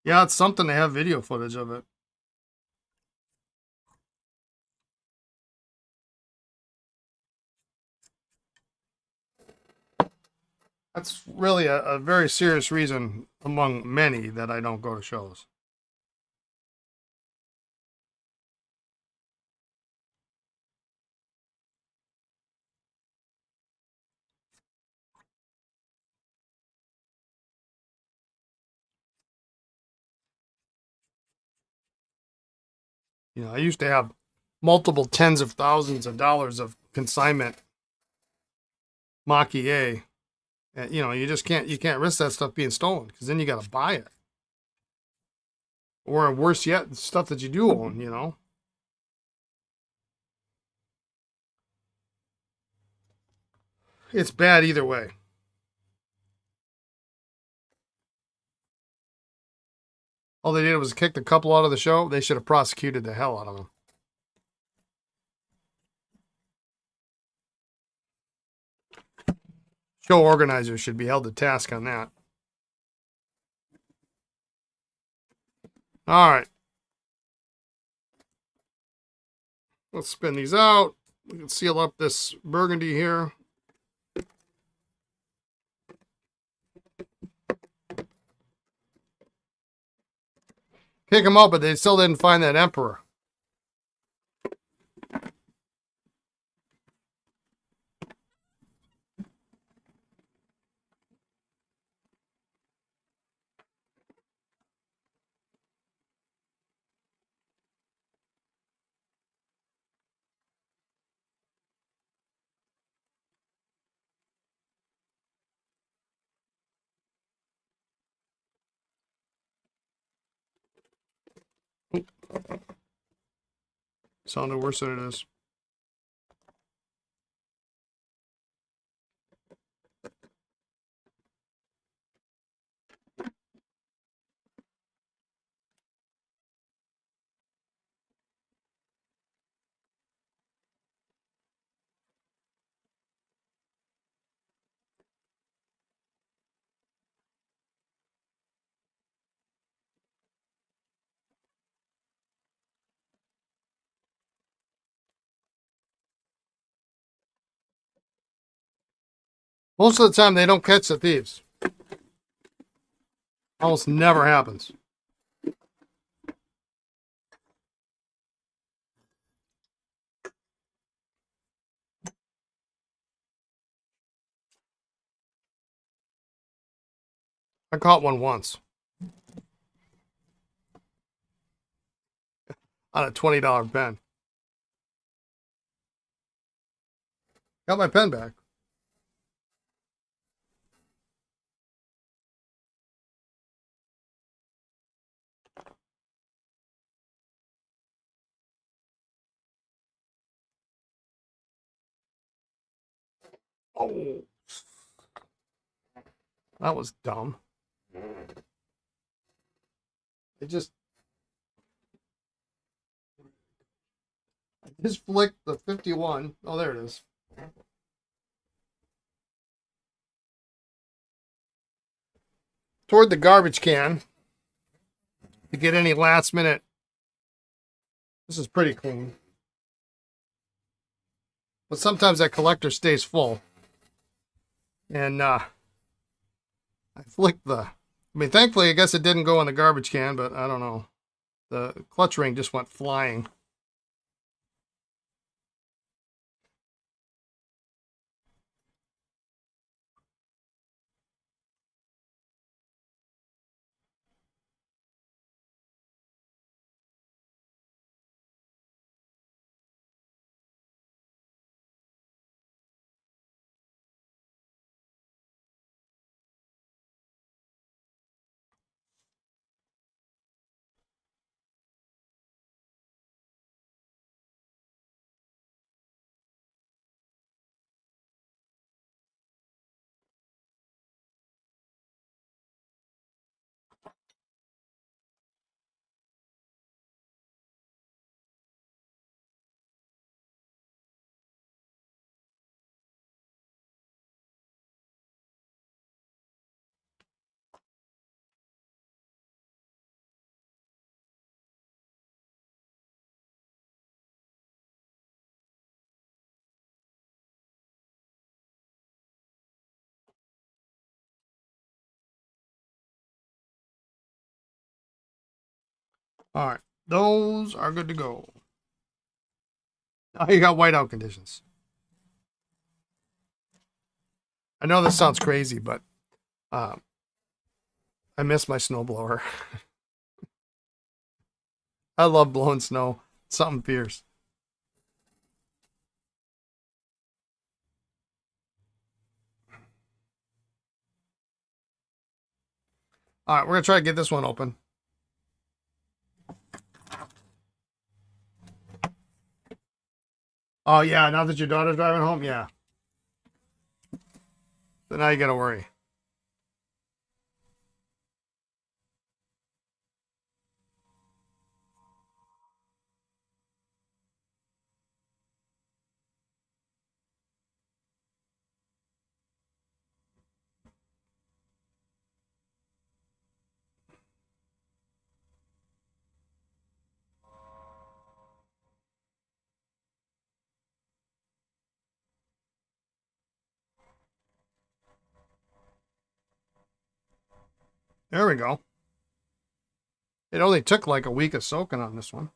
Yeah, it's something to have video footage of it. That's really a very serious reason among many that I don't go to shows. You know, I used to have multiple tens of thousands of dollars of consignment Mach-E. And, you know, you can't risk that stuff being stolen because then you got to buy it. Or worse yet, stuff that you do own, you know. It's bad either way. All they did was kick the couple out of the show. They should have prosecuted the hell out of them. Show organizers should be held to task on that. All right. Let's spin these out. We can seal up this burgundy here. Pick them up, but they still didn't find that emperor. Sounded worse than it is. Most of the time, they don't catch the thieves. Almost never happens. I caught one once on a $20 pen. Got my pen back. Oh, that was dumb. It just flicked the 51. Oh, there it is. Toward the garbage can to get any last minute. This is pretty clean. But sometimes that collector stays full. And I flicked the. I mean, thankfully, I guess it didn't go in the garbage can, but I don't know. The clutch ring just went flying. All right. Those are good to go. Oh, you got whiteout conditions. I know this sounds crazy, but I miss my snowblower. I love blowing snow. Something fierce. All right, we're gonna try to get this one open. Oh yeah, now that your daughter's driving home, yeah. So now you gotta worry. There we go. It only took like a week of soaking on this one.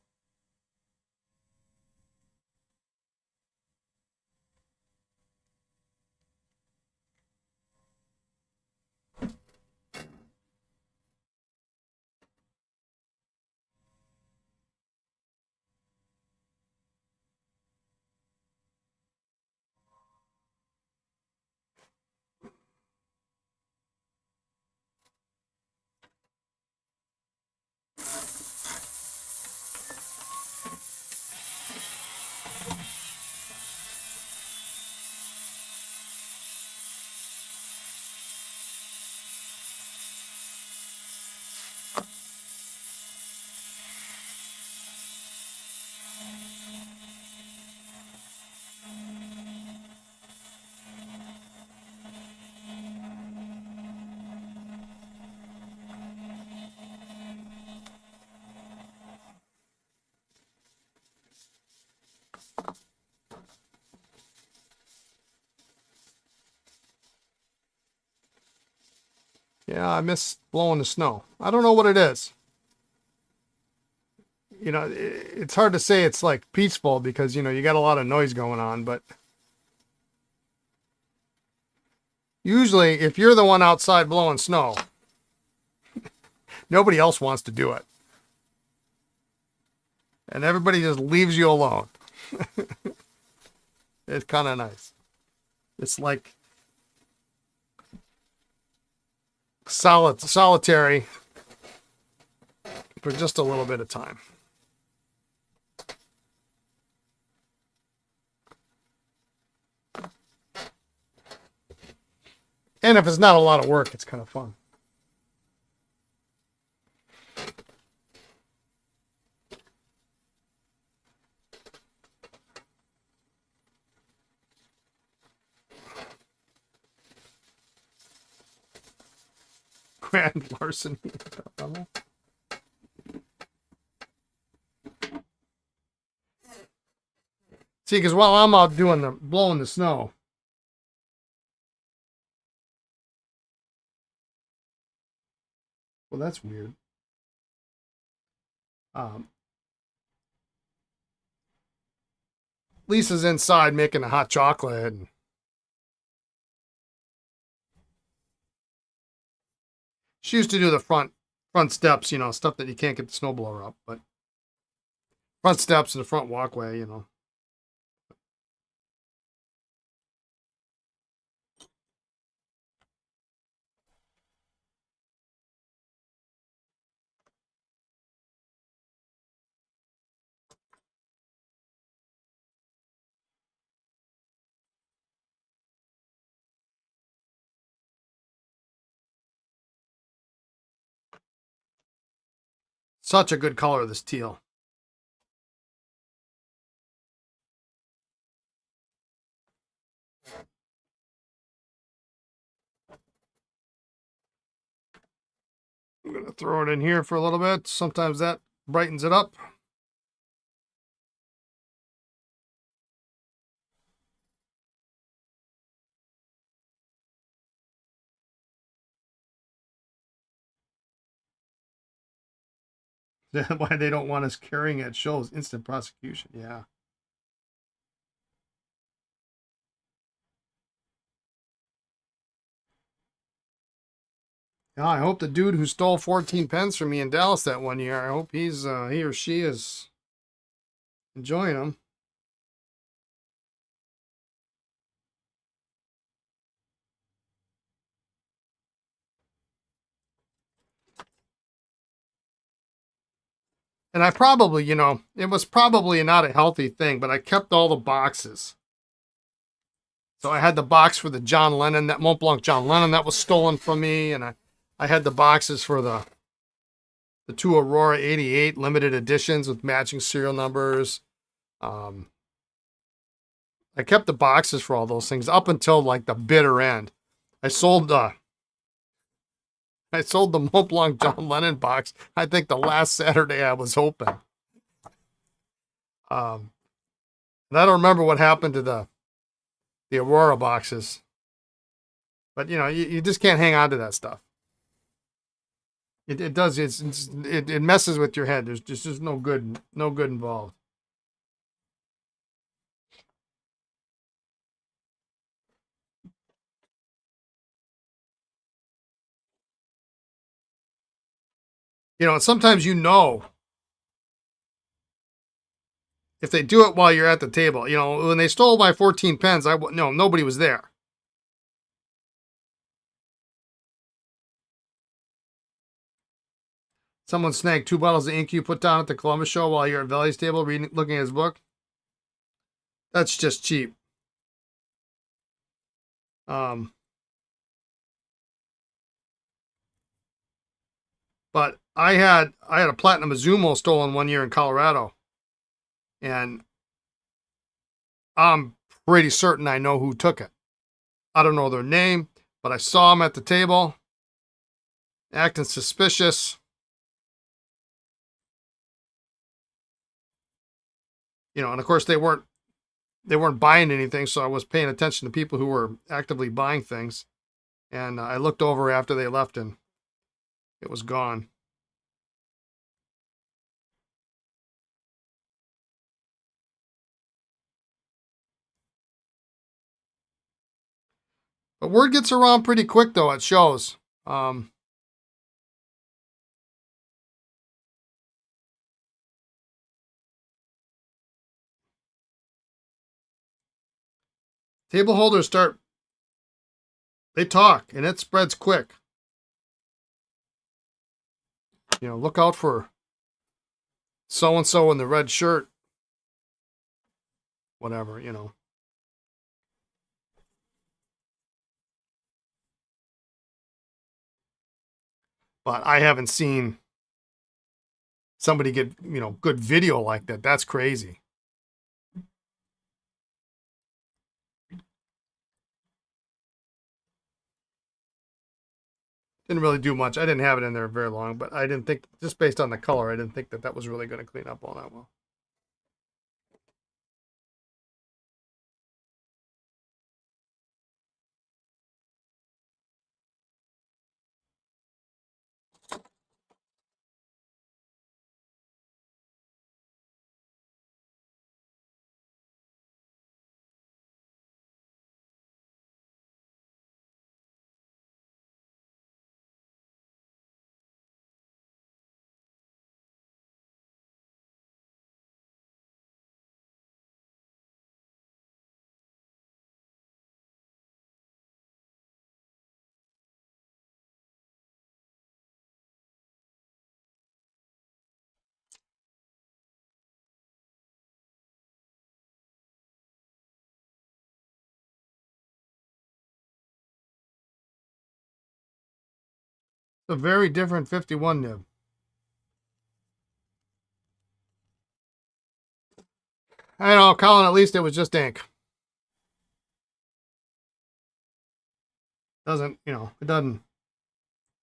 Yeah, I miss blowing the snow. I don't know what it is. You know, it's hard to say it's like peaceful because, you know, you got a lot of noise going on, but usually if you're the one outside blowing snow, nobody else wants to do it. And everybody just leaves you alone. It's kind of nice. It's like solitary for just a little bit of time. And if it's not a lot of work, it's kind of fun. Grand larceny. See, because while I'm out doing the blowing the snow, well, that's weird. Lisa's inside making a hot chocolate. And she used to do the front steps, you know, stuff that you can't get the snowblower up, but front steps and the front walkway, you know. Such a good color, this teal. I'm going to throw it in here for a little bit. Sometimes that brightens it up. Why they don't want us carrying it shows instant prosecution. Yeah. Yeah, I hope the dude who stole 14 pens from me in Dallas that one year, I hope he's he or she is enjoying them. And I probably, you know, it was probably not a healthy thing, but I kept all the boxes. So I had the box for the John Lennon, that Mont Blanc John Lennon that was stolen from me, and I had the boxes for the two Aurora 88 limited editions with matching serial numbers. I kept the boxes for all those things up until like the bitter end. I sold the Mont Blanc John Lennon box, I think the last Saturday I was open. And I don't remember what happened to the Aurora boxes. But, you know, you just can't hang on to that stuff. It does. It messes with your head. There's just no good involved. You know, and sometimes you know if they do it while you're at the table. You know, when they stole my 14 pens, nobody was there. Someone snagged 2 bottles of ink you put down at the Columbus show while you're at Valley's table looking at his book. That's just cheap. But I had a platinum Azumo stolen one year in Colorado, and I'm pretty certain I know who took it. I don't know their name, but I saw them at the table, acting suspicious. You know, and of course they weren't buying anything, so I was paying attention to people who were actively buying things. And I looked over after they left, and it was gone. But word gets around pretty quick, though, at shows. Table holders they talk, and it spreads quick. You know, look out for so-and-so in the red shirt. Whatever, you know. But I haven't seen somebody get, you know, good video like that. That's crazy. Didn't really do much. I didn't have it in there very long, but I didn't think, just based on the color, I didn't think that was really going to clean up all that well. It's a very different 51 nib. I know, Colin, at least it was just ink. Doesn't, you know, it doesn't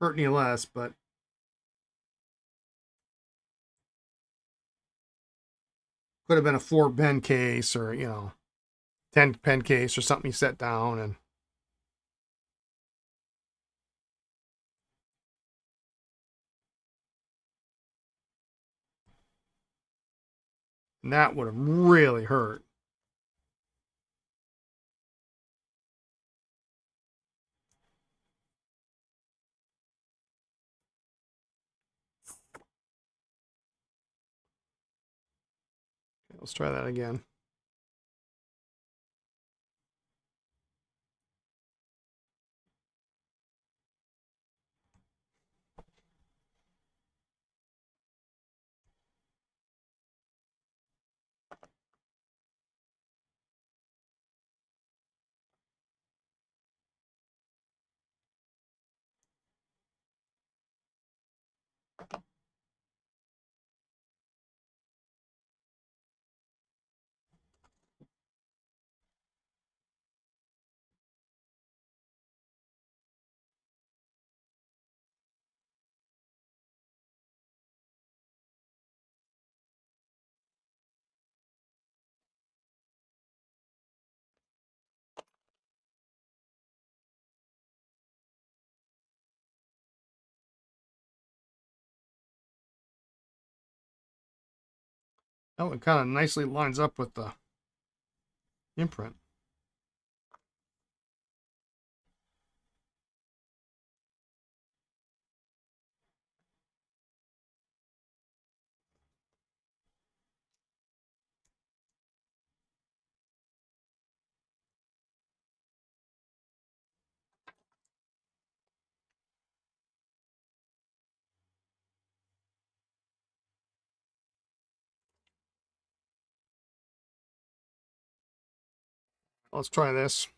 hurt any less, but could have been a 4-pen case or, you know, 10-pen case or something you set down, and that would have really hurt. Let's try that again. That one kind of nicely lines up with the imprint. Let's try this.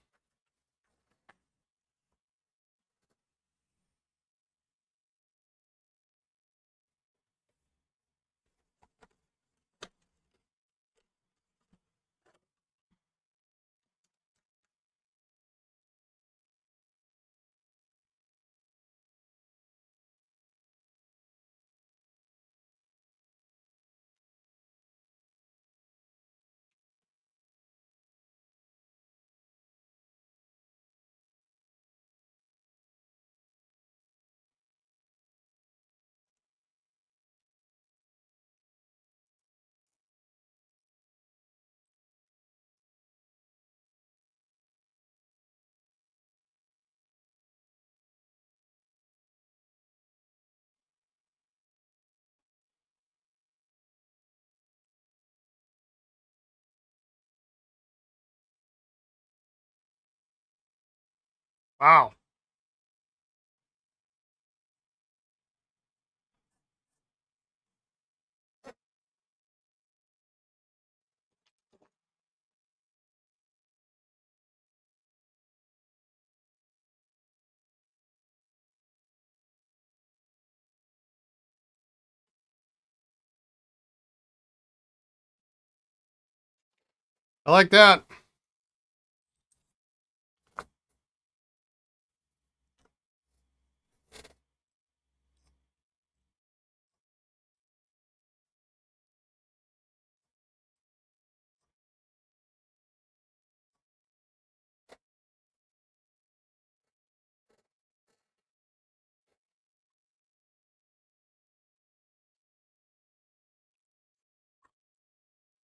Wow. I like that.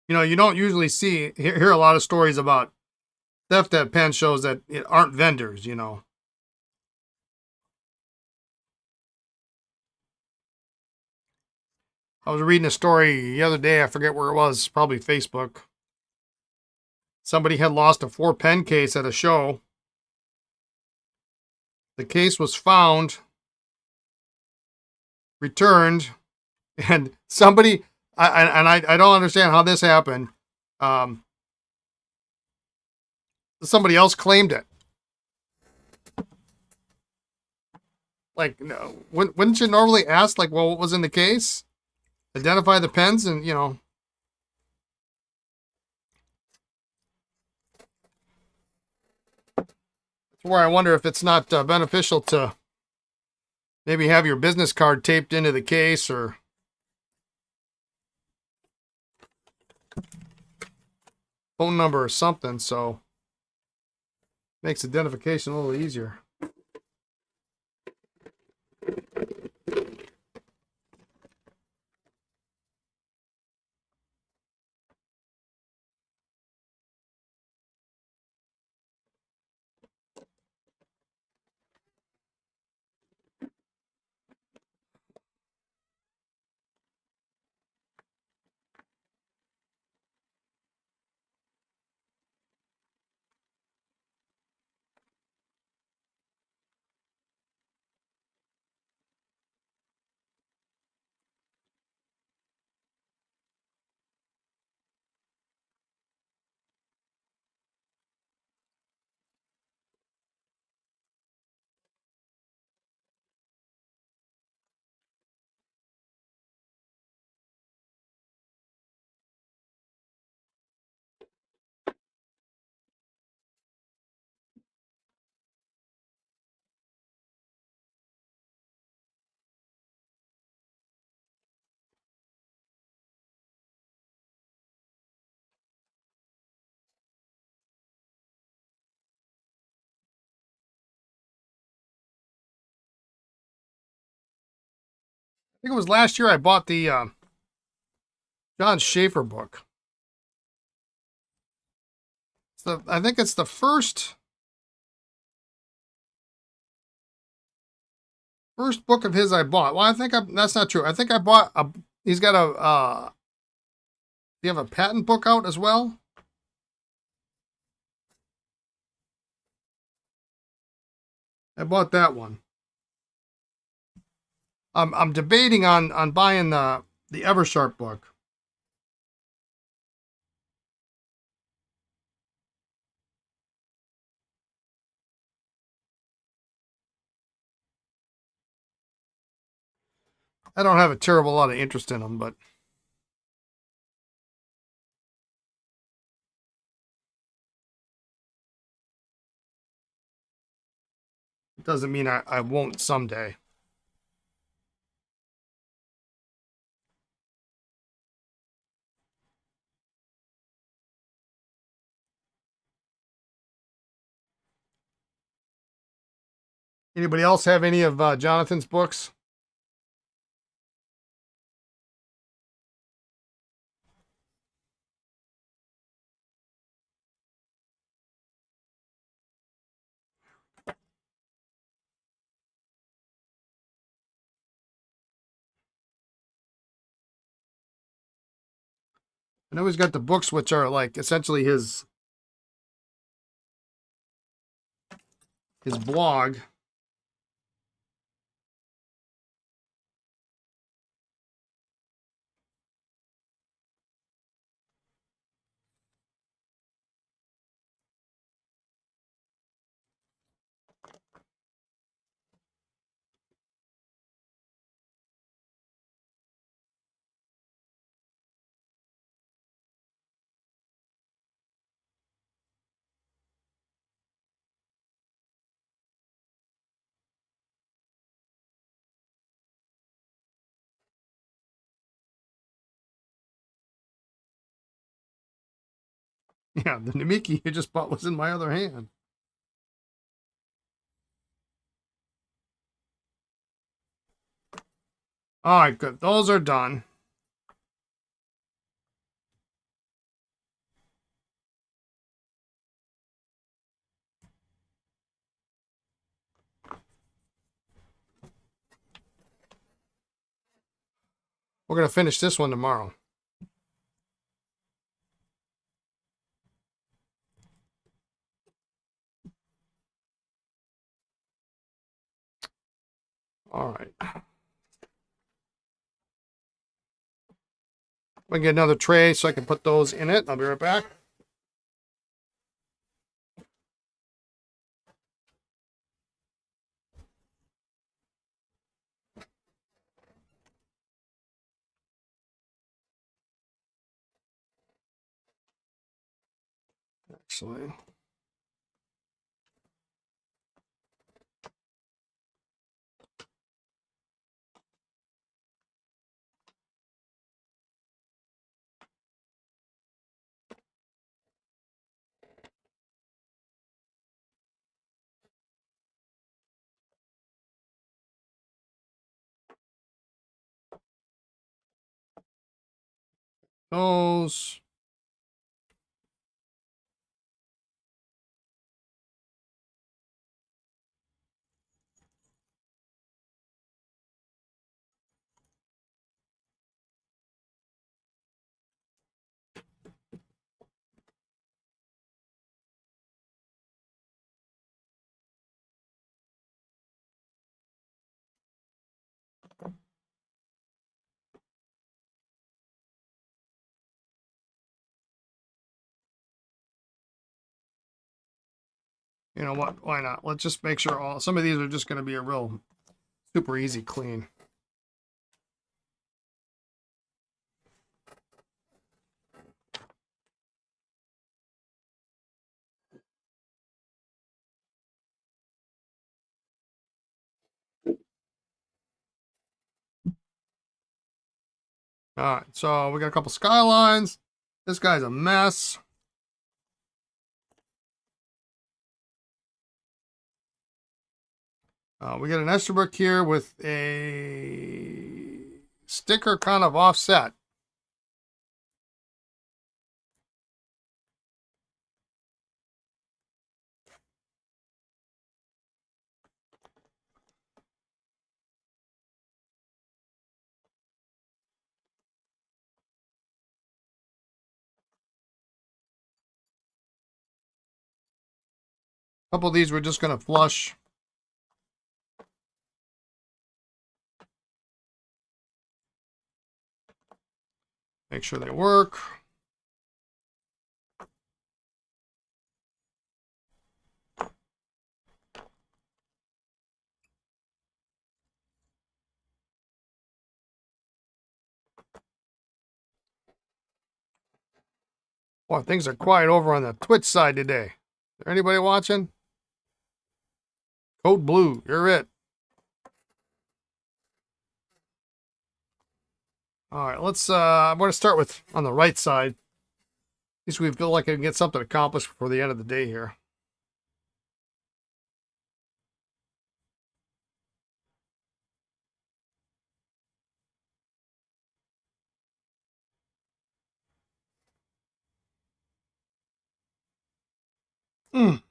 You know, you don't usually hear a lot of stories about theft at pen shows that aren't vendors, you know. I was reading a story the other day, I forget where it was, probably Facebook. Somebody had lost a 4 pen case at a show. The case was found, returned, and somebody, I don't understand how this happened. Um, Somebody else claimed it. Like, no, wouldn't you normally ask, like, well, what was in the case? Identify the pens, and that's where I wonder if it's not beneficial to maybe have your business card taped into the case or phone number or something, so makes identification a little easier. I think it was last year I bought the John Schaefer book. I think it's the first book of his I bought. Well, that's not true. I think I bought a. He's got a. Do you have a patent book out as well? I bought that one. I'm debating on buying the Eversharp book. I don't have a terrible lot of interest in them, but it doesn't mean I won't someday. Anybody else have any of Jonathan's books? I know he's got the books which are like essentially his his blog. Yeah, the Namiki you just bought was in my other hand. All right, good. Those are done. We're going to finish this one tomorrow. All right. I'm going to get another tray so I can put those in it. I'll be right back. Actually, those. You know what? Why not? Let's just make sure all some of these are just going to be a real super easy clean. All right, so we got a couple Skylines. This guy's a mess. We got an Esterbrook here with a sticker kind of offset. A couple of these we're just going to flush. Make sure they work. Boy, things are quiet over on the Twitch side today. Is there anybody watching? Code Blue, you're it. All right, let's, I'm going to start with on the right side. At least we feel like I can get something accomplished before the end of the day here. Mm.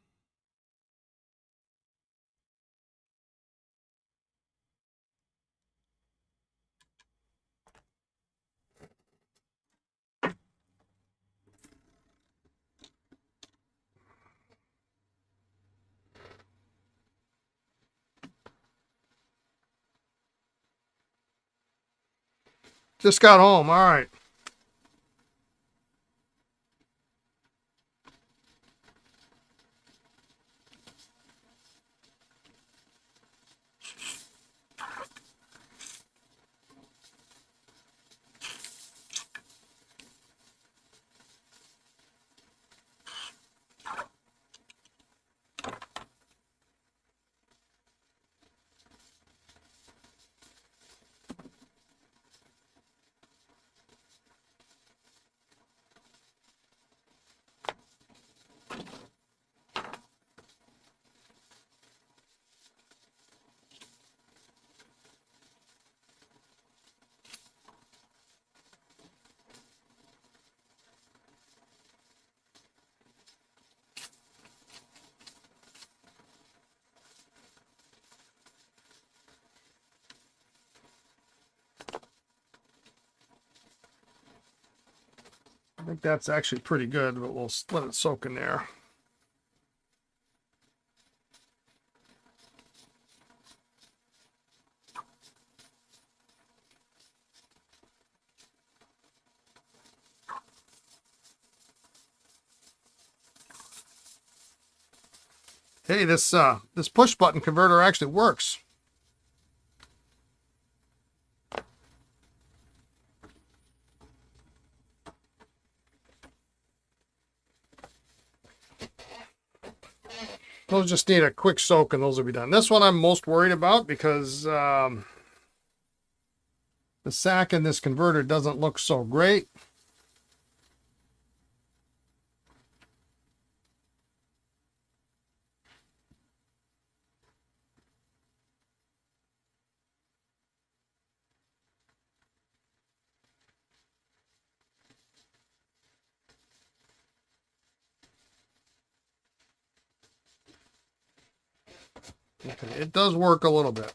Just got home. All right. I think that's actually pretty good, but we'll let it soak in there. Hey, this push button converter actually works. Those just need a quick soak and those will be done. This one I'm most worried about because the sack in this converter doesn't look so great. Okay, it does work a little bit.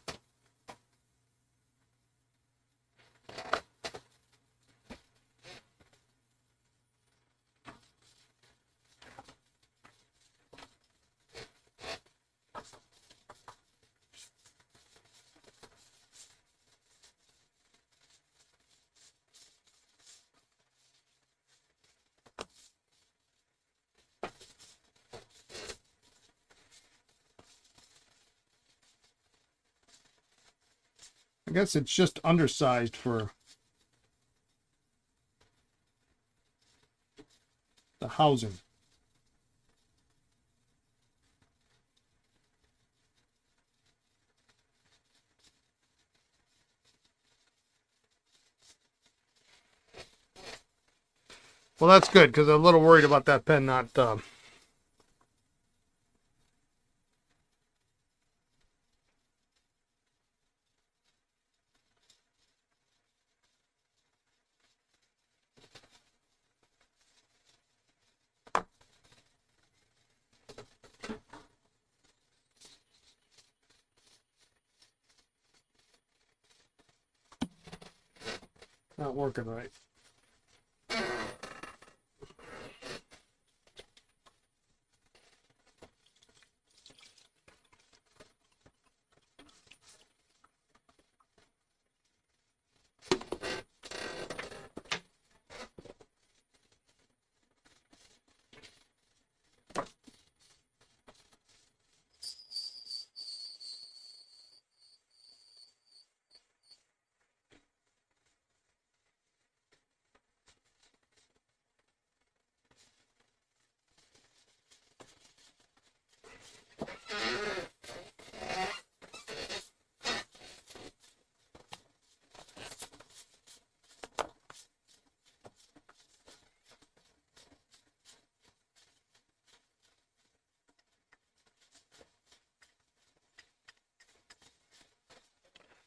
I guess it's just undersized for the housing. Well, that's good because I'm a little worried about that pen not not working right.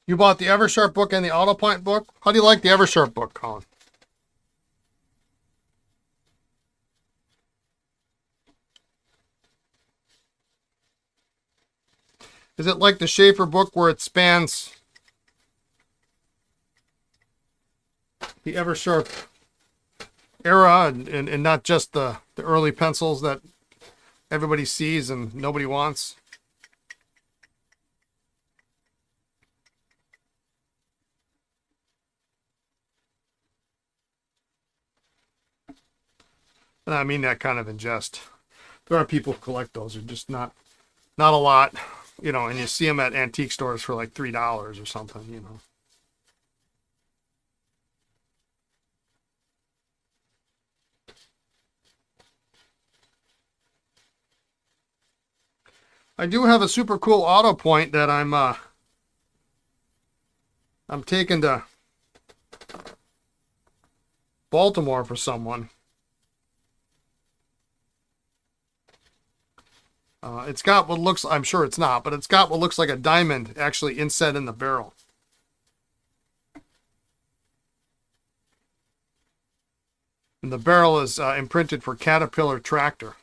You bought the Eversharp book and the AutoPoint book. How do you like the Eversharp book, Colin? Is it like the Schaefer book where it spans the Eversharp era and not just the early pencils that everybody sees and nobody wants? And I mean that kind of in jest. There are people who collect those. They're just not a lot, you know, and you see them at antique stores for like $3 or something, you know. I do have a super cool auto point that I'm taking to Baltimore for someone. It's got what looks, I'm sure it's not, but it's got what looks like a diamond actually inset in the barrel. And the barrel is imprinted for Caterpillar tractor.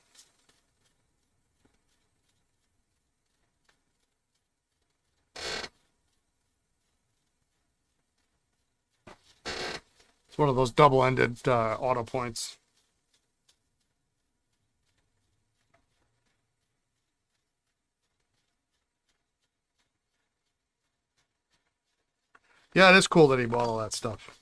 It's one of those double-ended auto points. Yeah, it is cool that he bought all that stuff.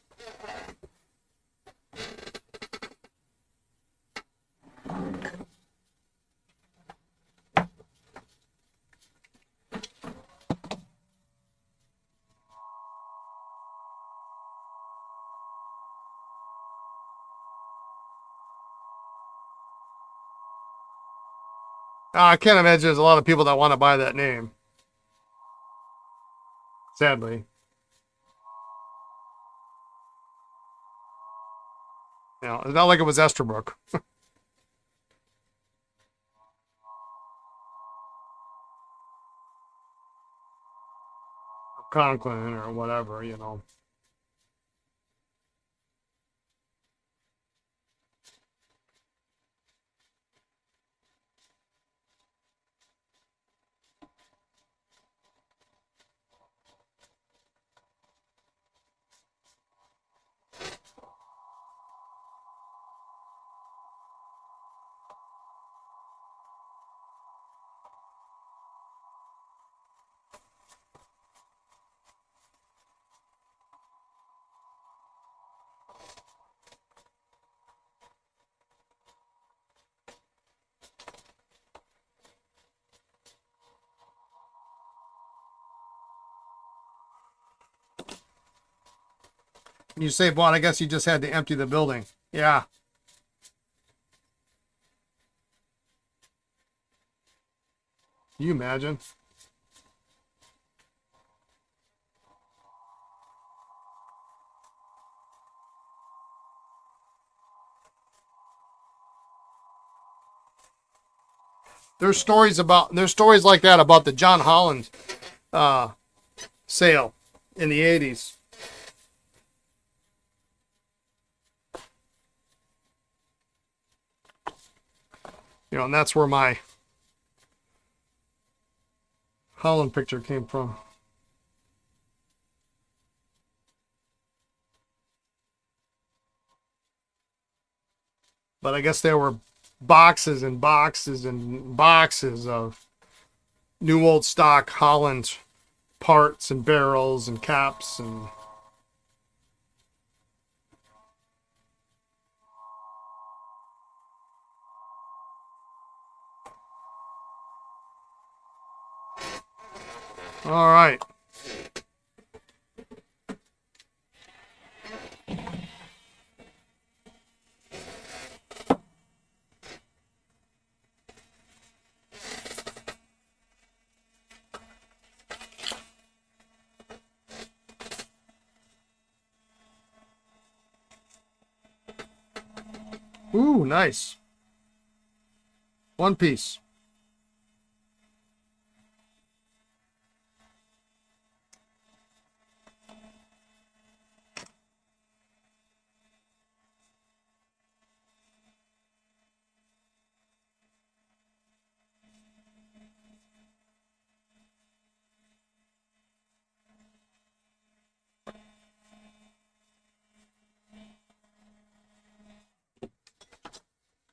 I can't imagine there's a lot of people that want to buy that name. Sadly. You know, it's not like it was Esterbrook. Conklin or whatever, you know. You say, well, I guess you just had to empty the building. Yeah. Can you imagine? There's stories like that about the John Holland sale in the 80s. You know, and that's where my Holland picture came from. But I guess there were boxes and boxes and boxes of new old stock Holland parts and barrels and caps and all right. Ooh, nice. One piece.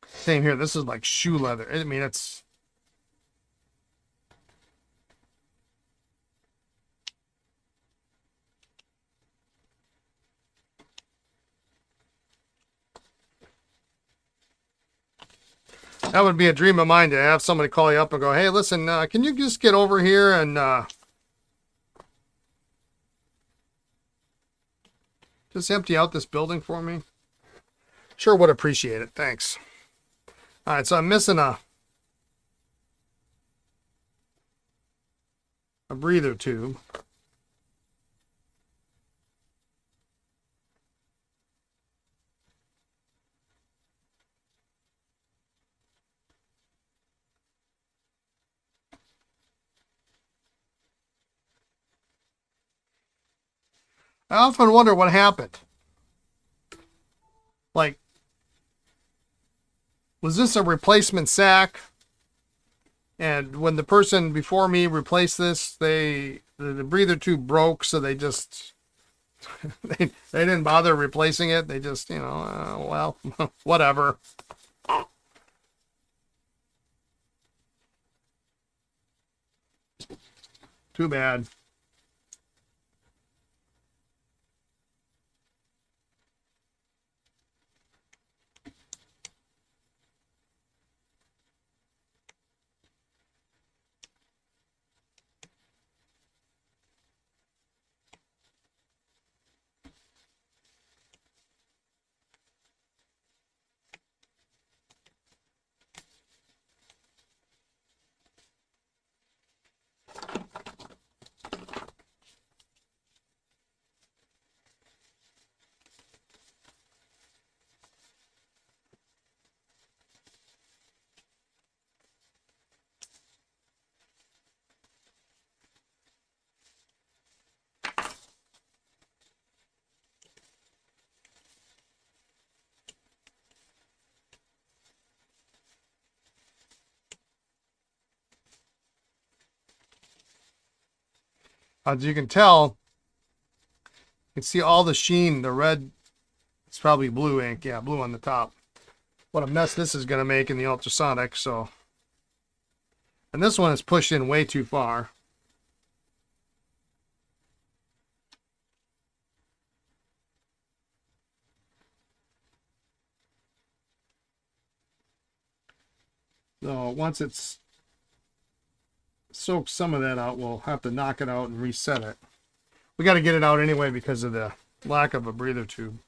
Same here. This is like shoe leather. I mean, it's That would be a dream of mine to have somebody call you up and go, hey, listen, can you just get over here and just empty out this building for me? Sure would appreciate it. Thanks. All right, so I'm missing a breather tube. I often wonder what happened. Like, was this a replacement sack? And when the person before me replaced this, the breather tube broke, so they just they didn't bother replacing it. They just, you know, well, whatever. Too bad. As you can tell, you can see all the sheen, the red, it's probably blue ink. Yeah, blue on the top. What a mess this is going to make in the ultrasonic. So, and this one is pushed in way too far. So once it's soaked some of that out, we'll have to knock it out and reset it. We got to get it out anyway because of the lack of a breather tube.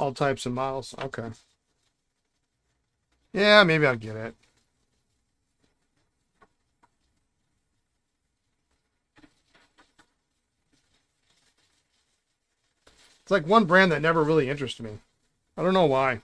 All types of models. Okay. Yeah, maybe I'll get it. It's like one brand that never really interested me. I don't know why.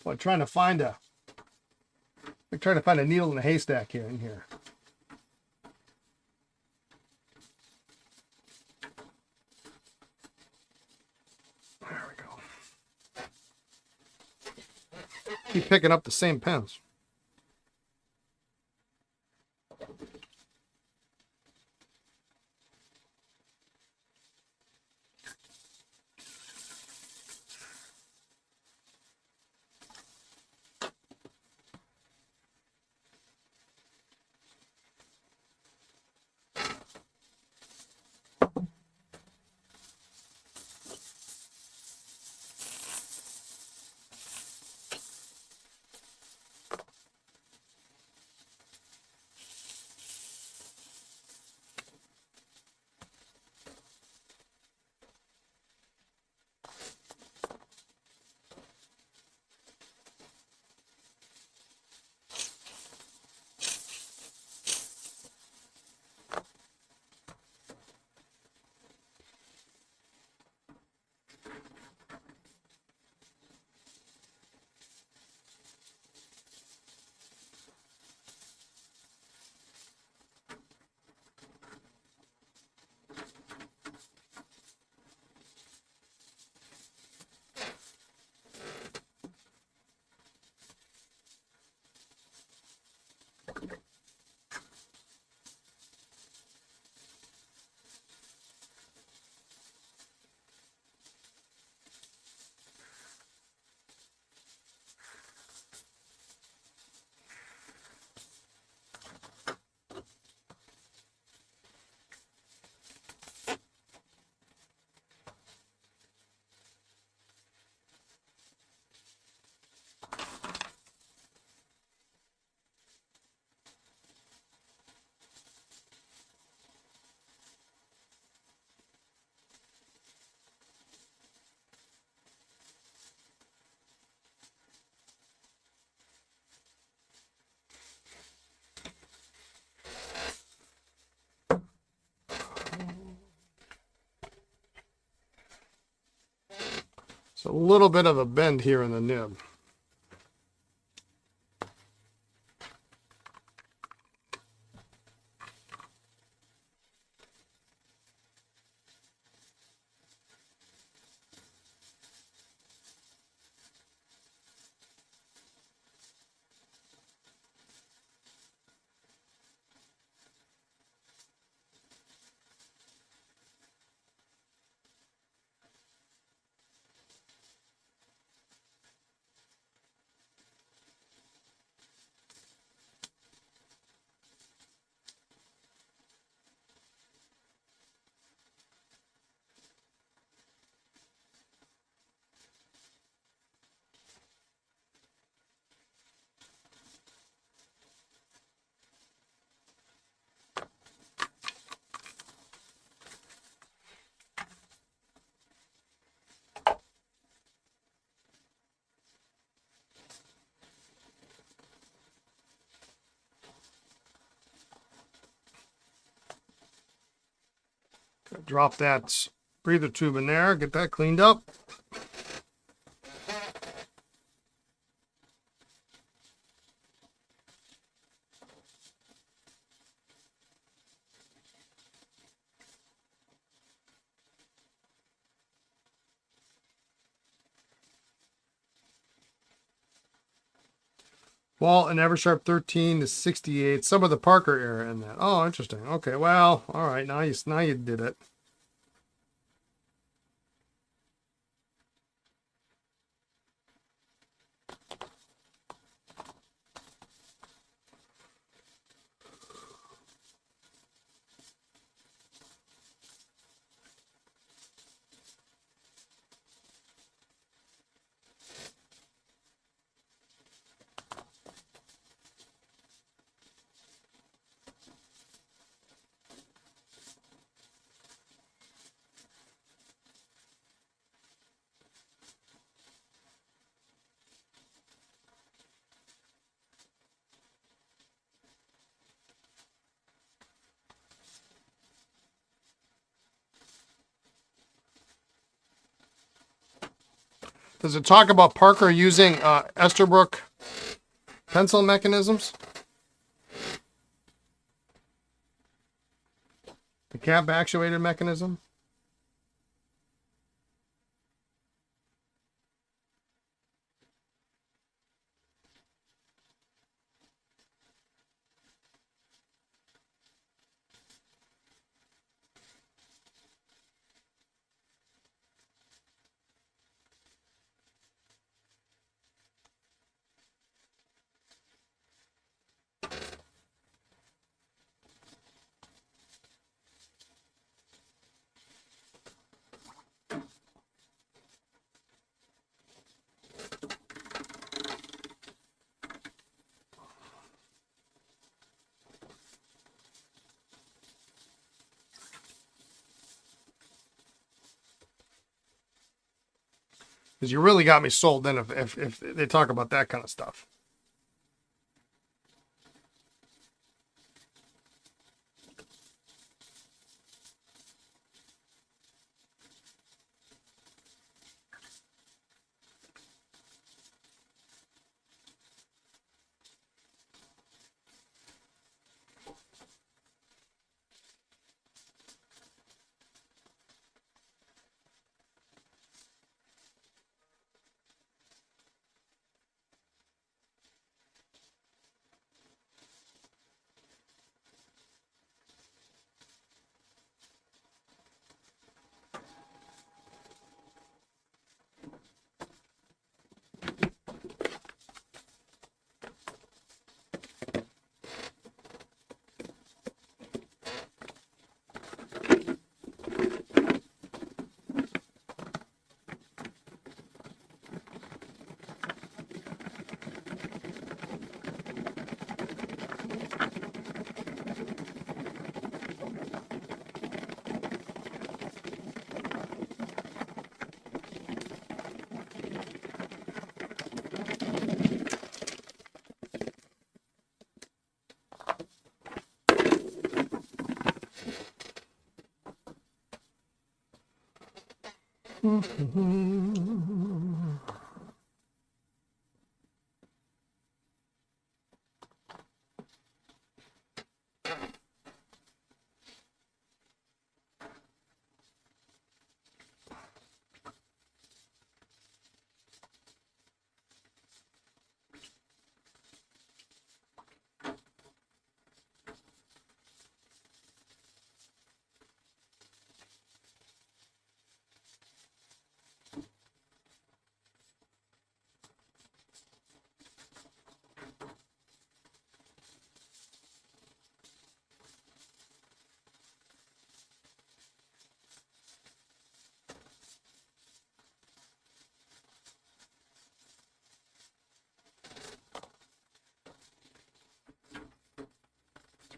Well, I'm trying to find a needle in a haystack here in here. There we go. Keep picking up the same pens. It's a little bit of a bend here in the nib. Drop that breather tube in there, get that cleaned up. Wall and Eversharp 13 to 68. Some of the Parker error in that. Oh, interesting. Okay, well, all right. Now you did it. Does it talk about Parker using Esterbrook pencil mechanisms? The cap actuated mechanism? Because you really got me sold then if they talk about that kind of stuff.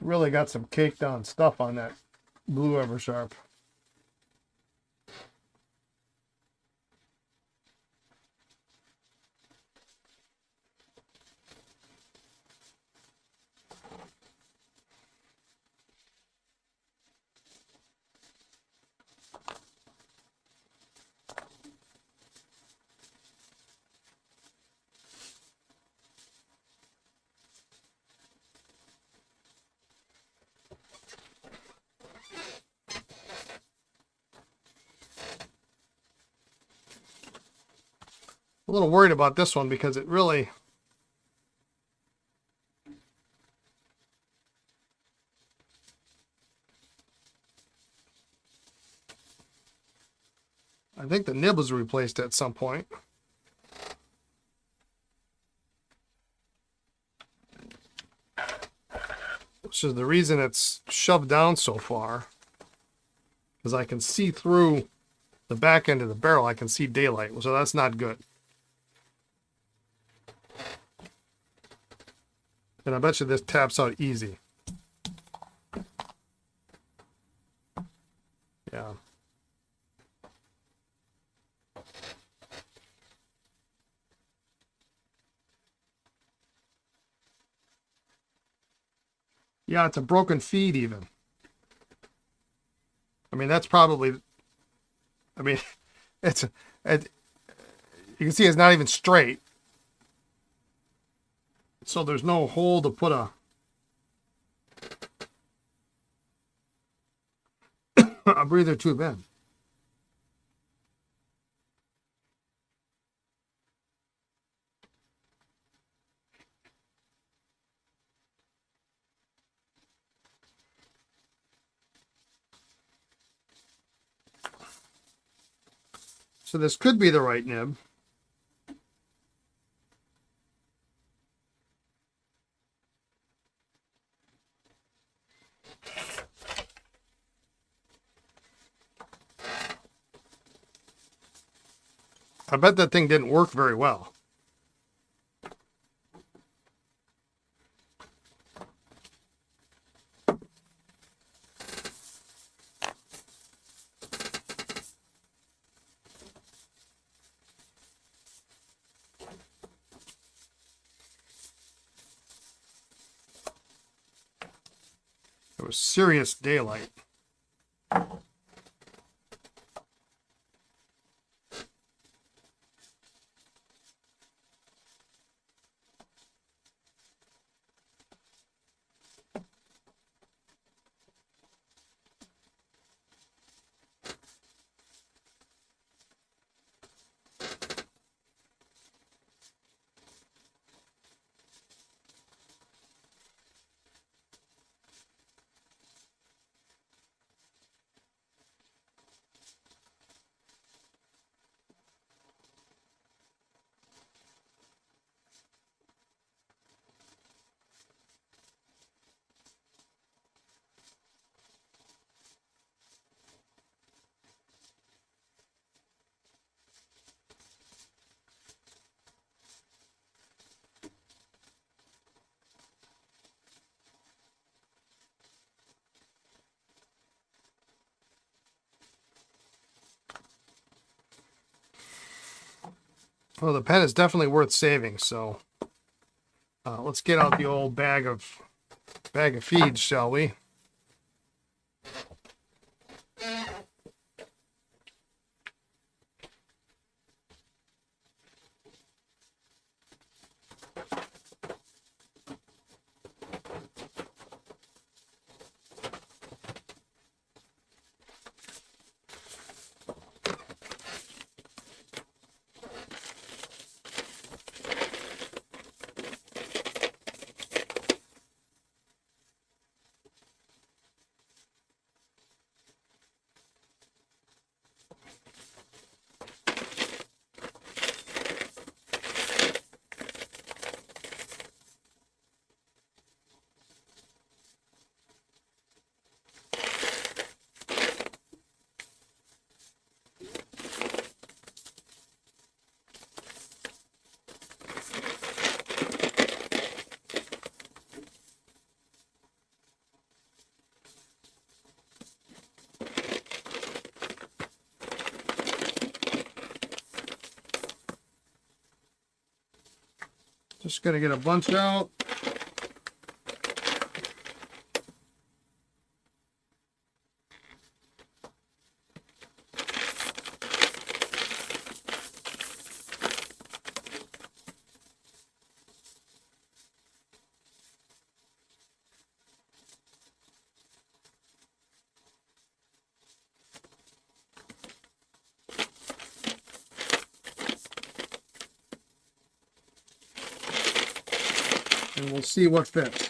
Really got some caked on stuff on that blue Eversharp. A little worried about this one because it really, I think the nib was replaced at some point. Which is the reason it's shoved down so far. Because I can see through the back end of the barrel. I can see daylight. So that's not good. And I bet you this taps out easy. Yeah. Yeah, it's a broken feed even. I mean, that's probably, I mean, you can see it's not even straight. So there's no hole to put a breather tube in. So this could be the right nib. I bet that thing didn't work very well. There was serious daylight. Well, the pen is definitely worth saving. So let's get out the old bag of feeds, shall we? Just gonna get a bunch out. And we'll see what fits.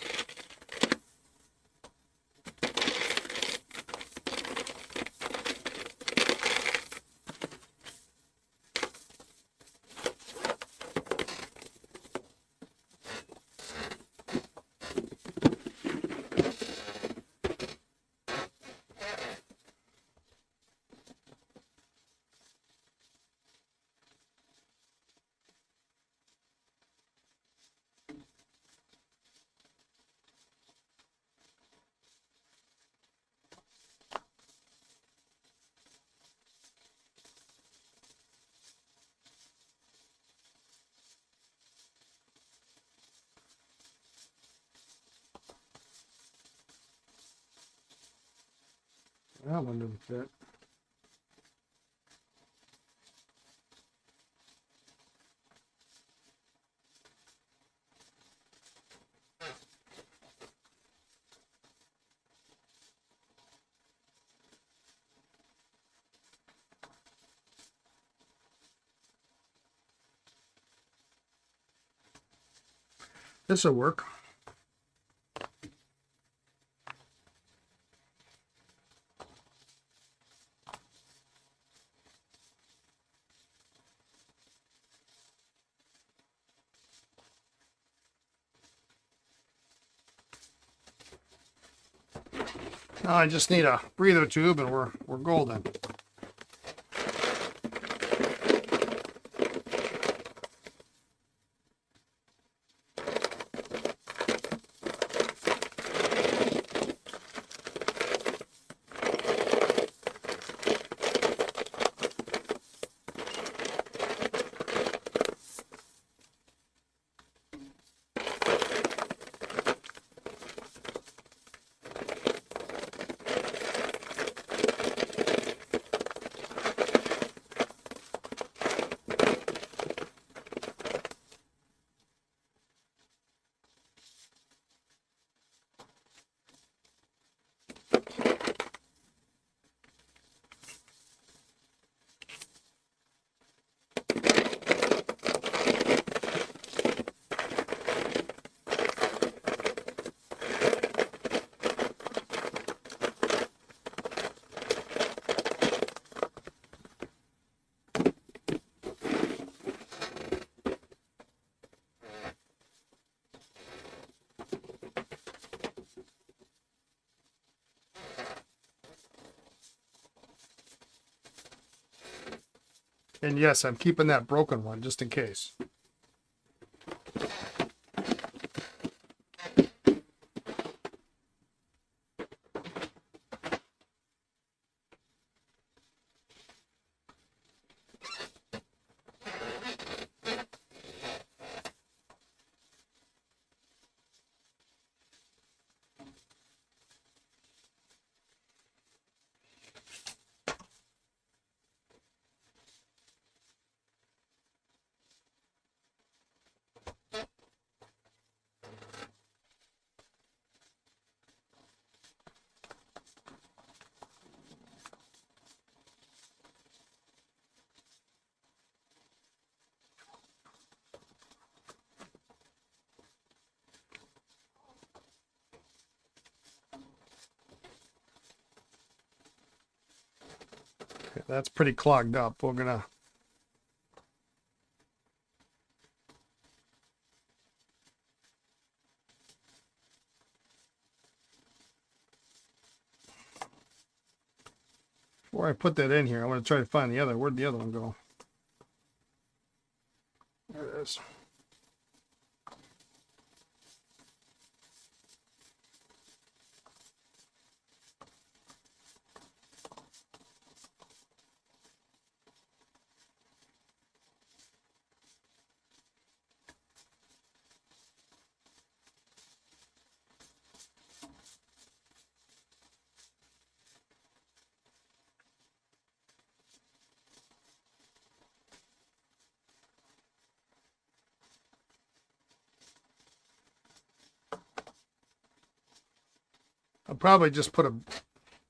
That one didn't fit. This will work. Now I just need a breather tube and we're golden. And yes, I'm keeping that broken one just in case. Okay, that's pretty clogged up. We're gonna before I put that in here, I want to try to find the other. Where'd the other one go? There it is. I'll probably just put a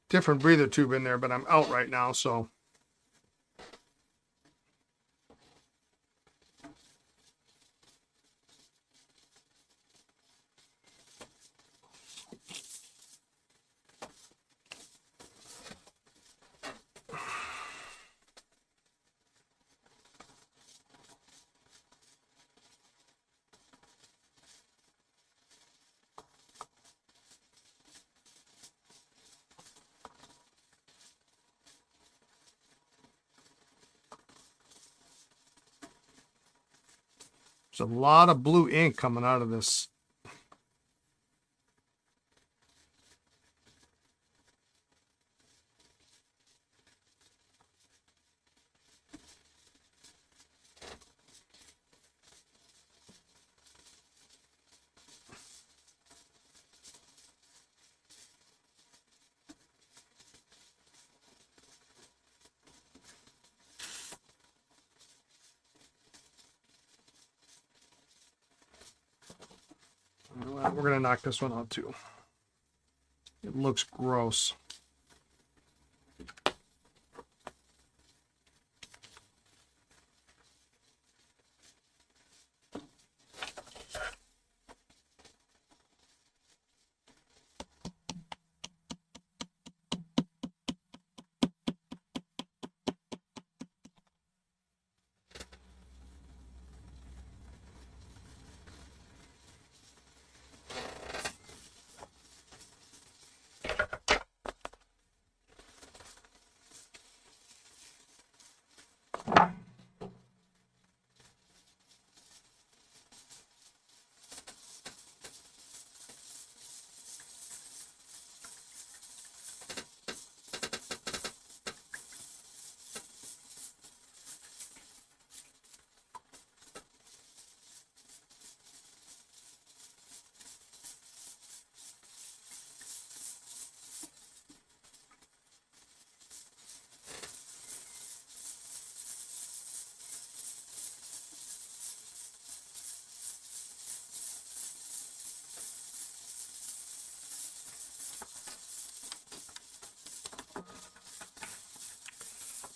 different breather tube in there, but I'm out right now, so. There's a lot of blue ink coming out of this. We're going to knock this one out too. It looks gross.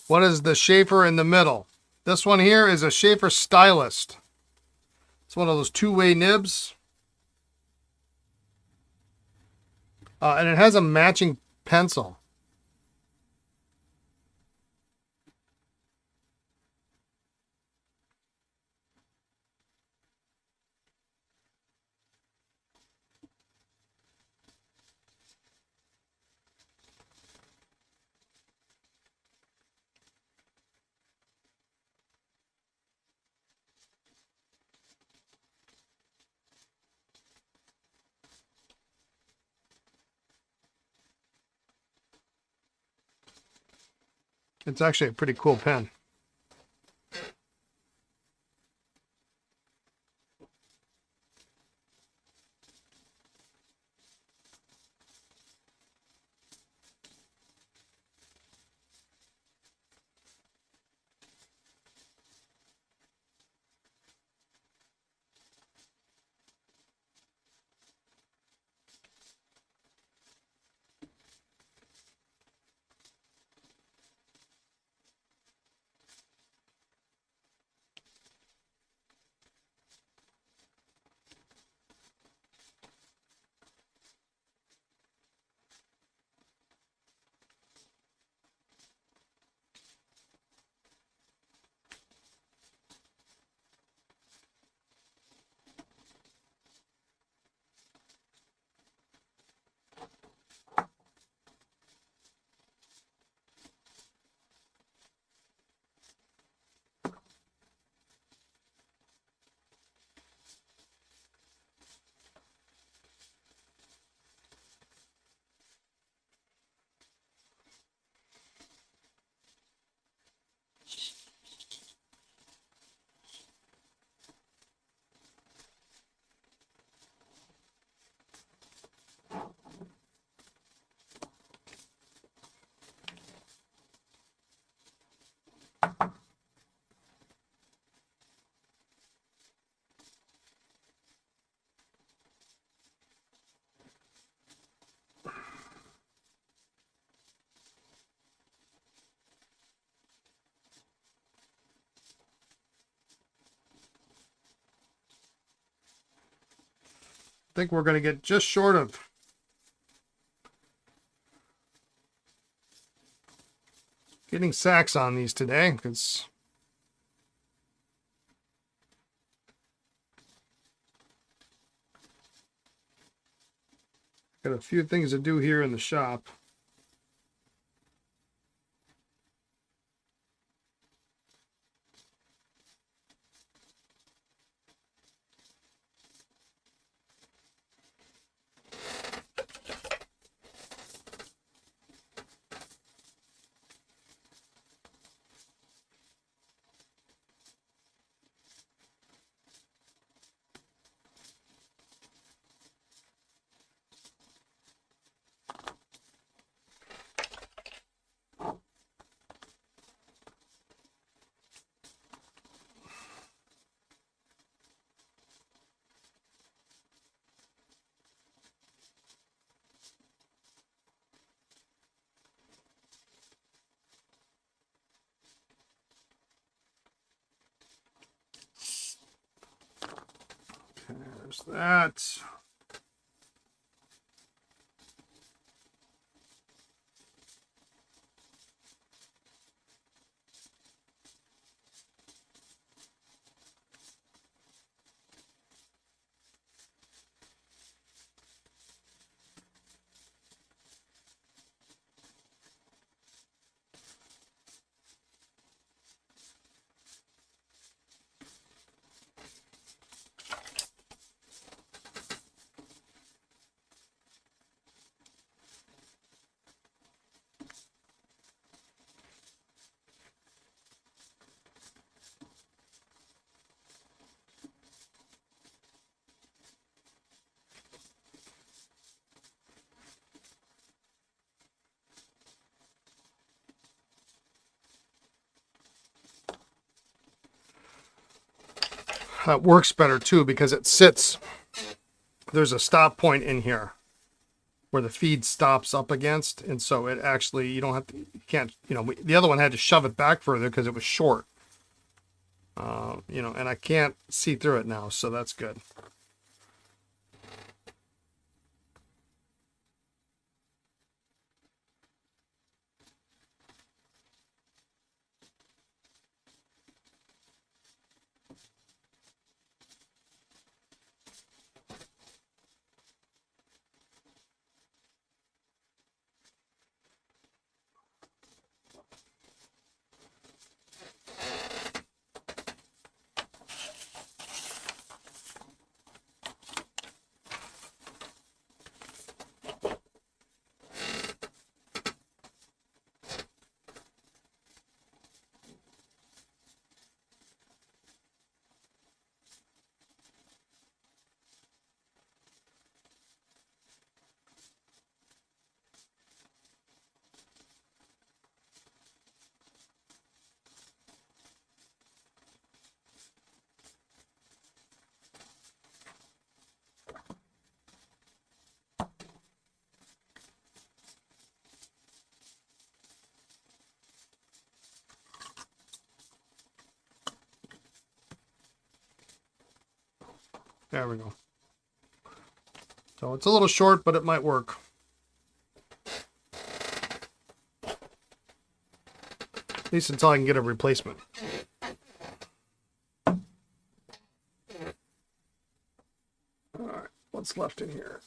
What is the Schaefer in the middle? This one here is a Schaefer Stylist. It's one of those two-way nibs. And it has a matching pencil. It's actually a pretty cool pen. think we're going to get just short of getting sacks on these today, because got a few things to do here in the shop. There's that. That works better too because it sits. There's a stop point in here where the feed stops up against, and so it actually, you don't have to, you can't, you know, the other one had to shove it back further because it was short. You know, and I can't see through it now, so that's good. There we go. So it's a little short, but it might work. At least until I can get a replacement. All right, what's left in here?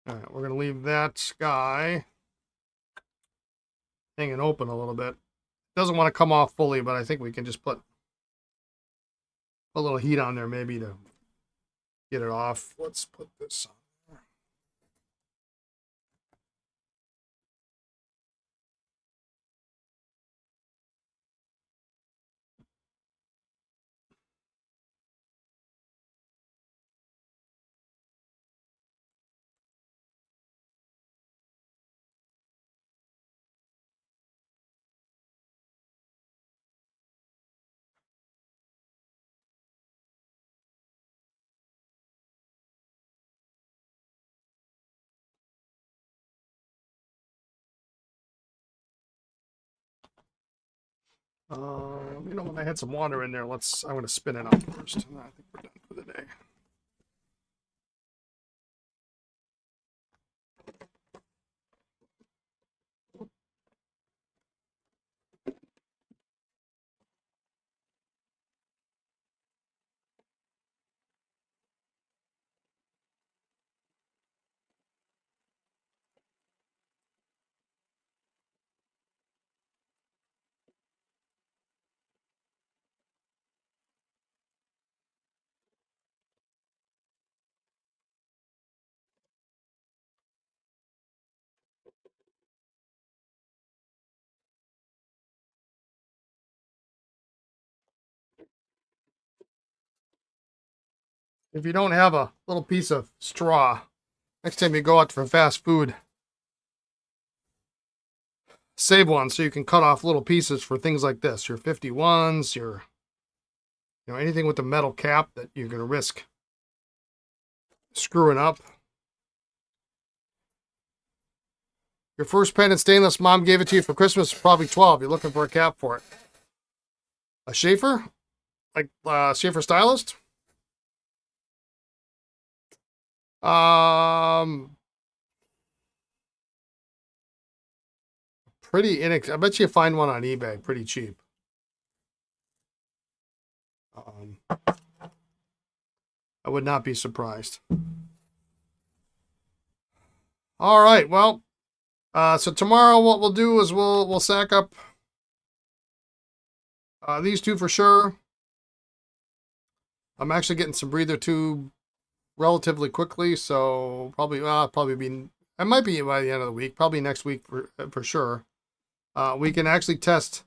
All right, we're going to leave that guy hanging open a little bit. Doesn't want to come off fully, but I think we can just put a little heat on there maybe to get it off. Let's put this on. You know, when I had some water in there, I'm going to spin it out first. And I think we're done for the day. If you don't have a little piece of straw, next time you go out for fast food, save one so you can cut off little pieces for things like this. Your 51s, your, anything with the metal cap that you're going to risk screwing up. Your first painted stainless, mom gave it to you for Christmas, probably 12. You're looking for a cap for it. A Schaefer? Like Schaefer Stylist? Pretty I bet you find one on eBay pretty cheap. I would not be surprised. All right, well, so tomorrow what we'll do is we'll sack up these two for sure. I'm actually getting some breather tube relatively quickly, so probably it might be by the end of the week, probably next week for sure. We can actually test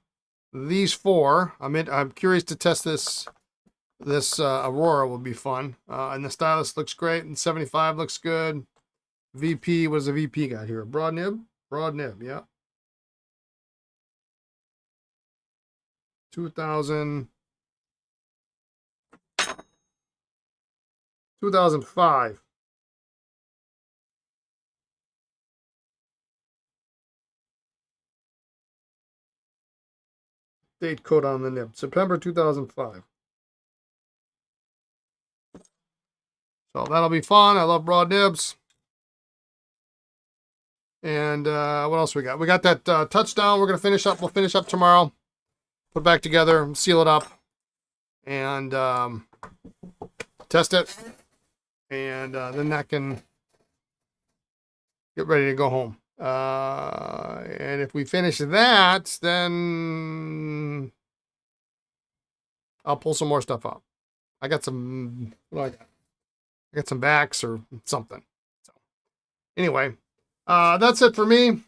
these four. I'm curious to test this Aurora. Will be fun. And the Stylus looks great, and 75 looks good. VP, what does the VP got here? Broad nib, yeah. 2005. Date code on the nib, September 2005. So that'll be fun. I love broad nibs. And what else we got? We got that touchdown. We're going to finish up. We'll finish up tomorrow. Put it back together, seal it up, and test it. And then that can get ready to go home. And if we finish that, then I'll pull some more stuff up. I got some, what do I got? I got some backs or something. So anyway, that's it for me.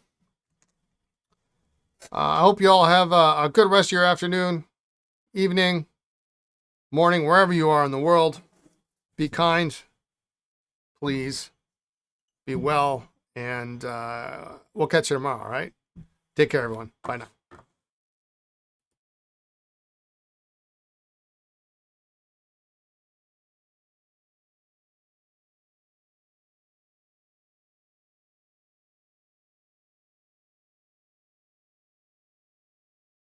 I hope you all have a good rest of your afternoon, evening, morning, wherever you are in the world. Be kind, please. Be well, and we'll catch you tomorrow, all right? Take care, everyone. Bye now.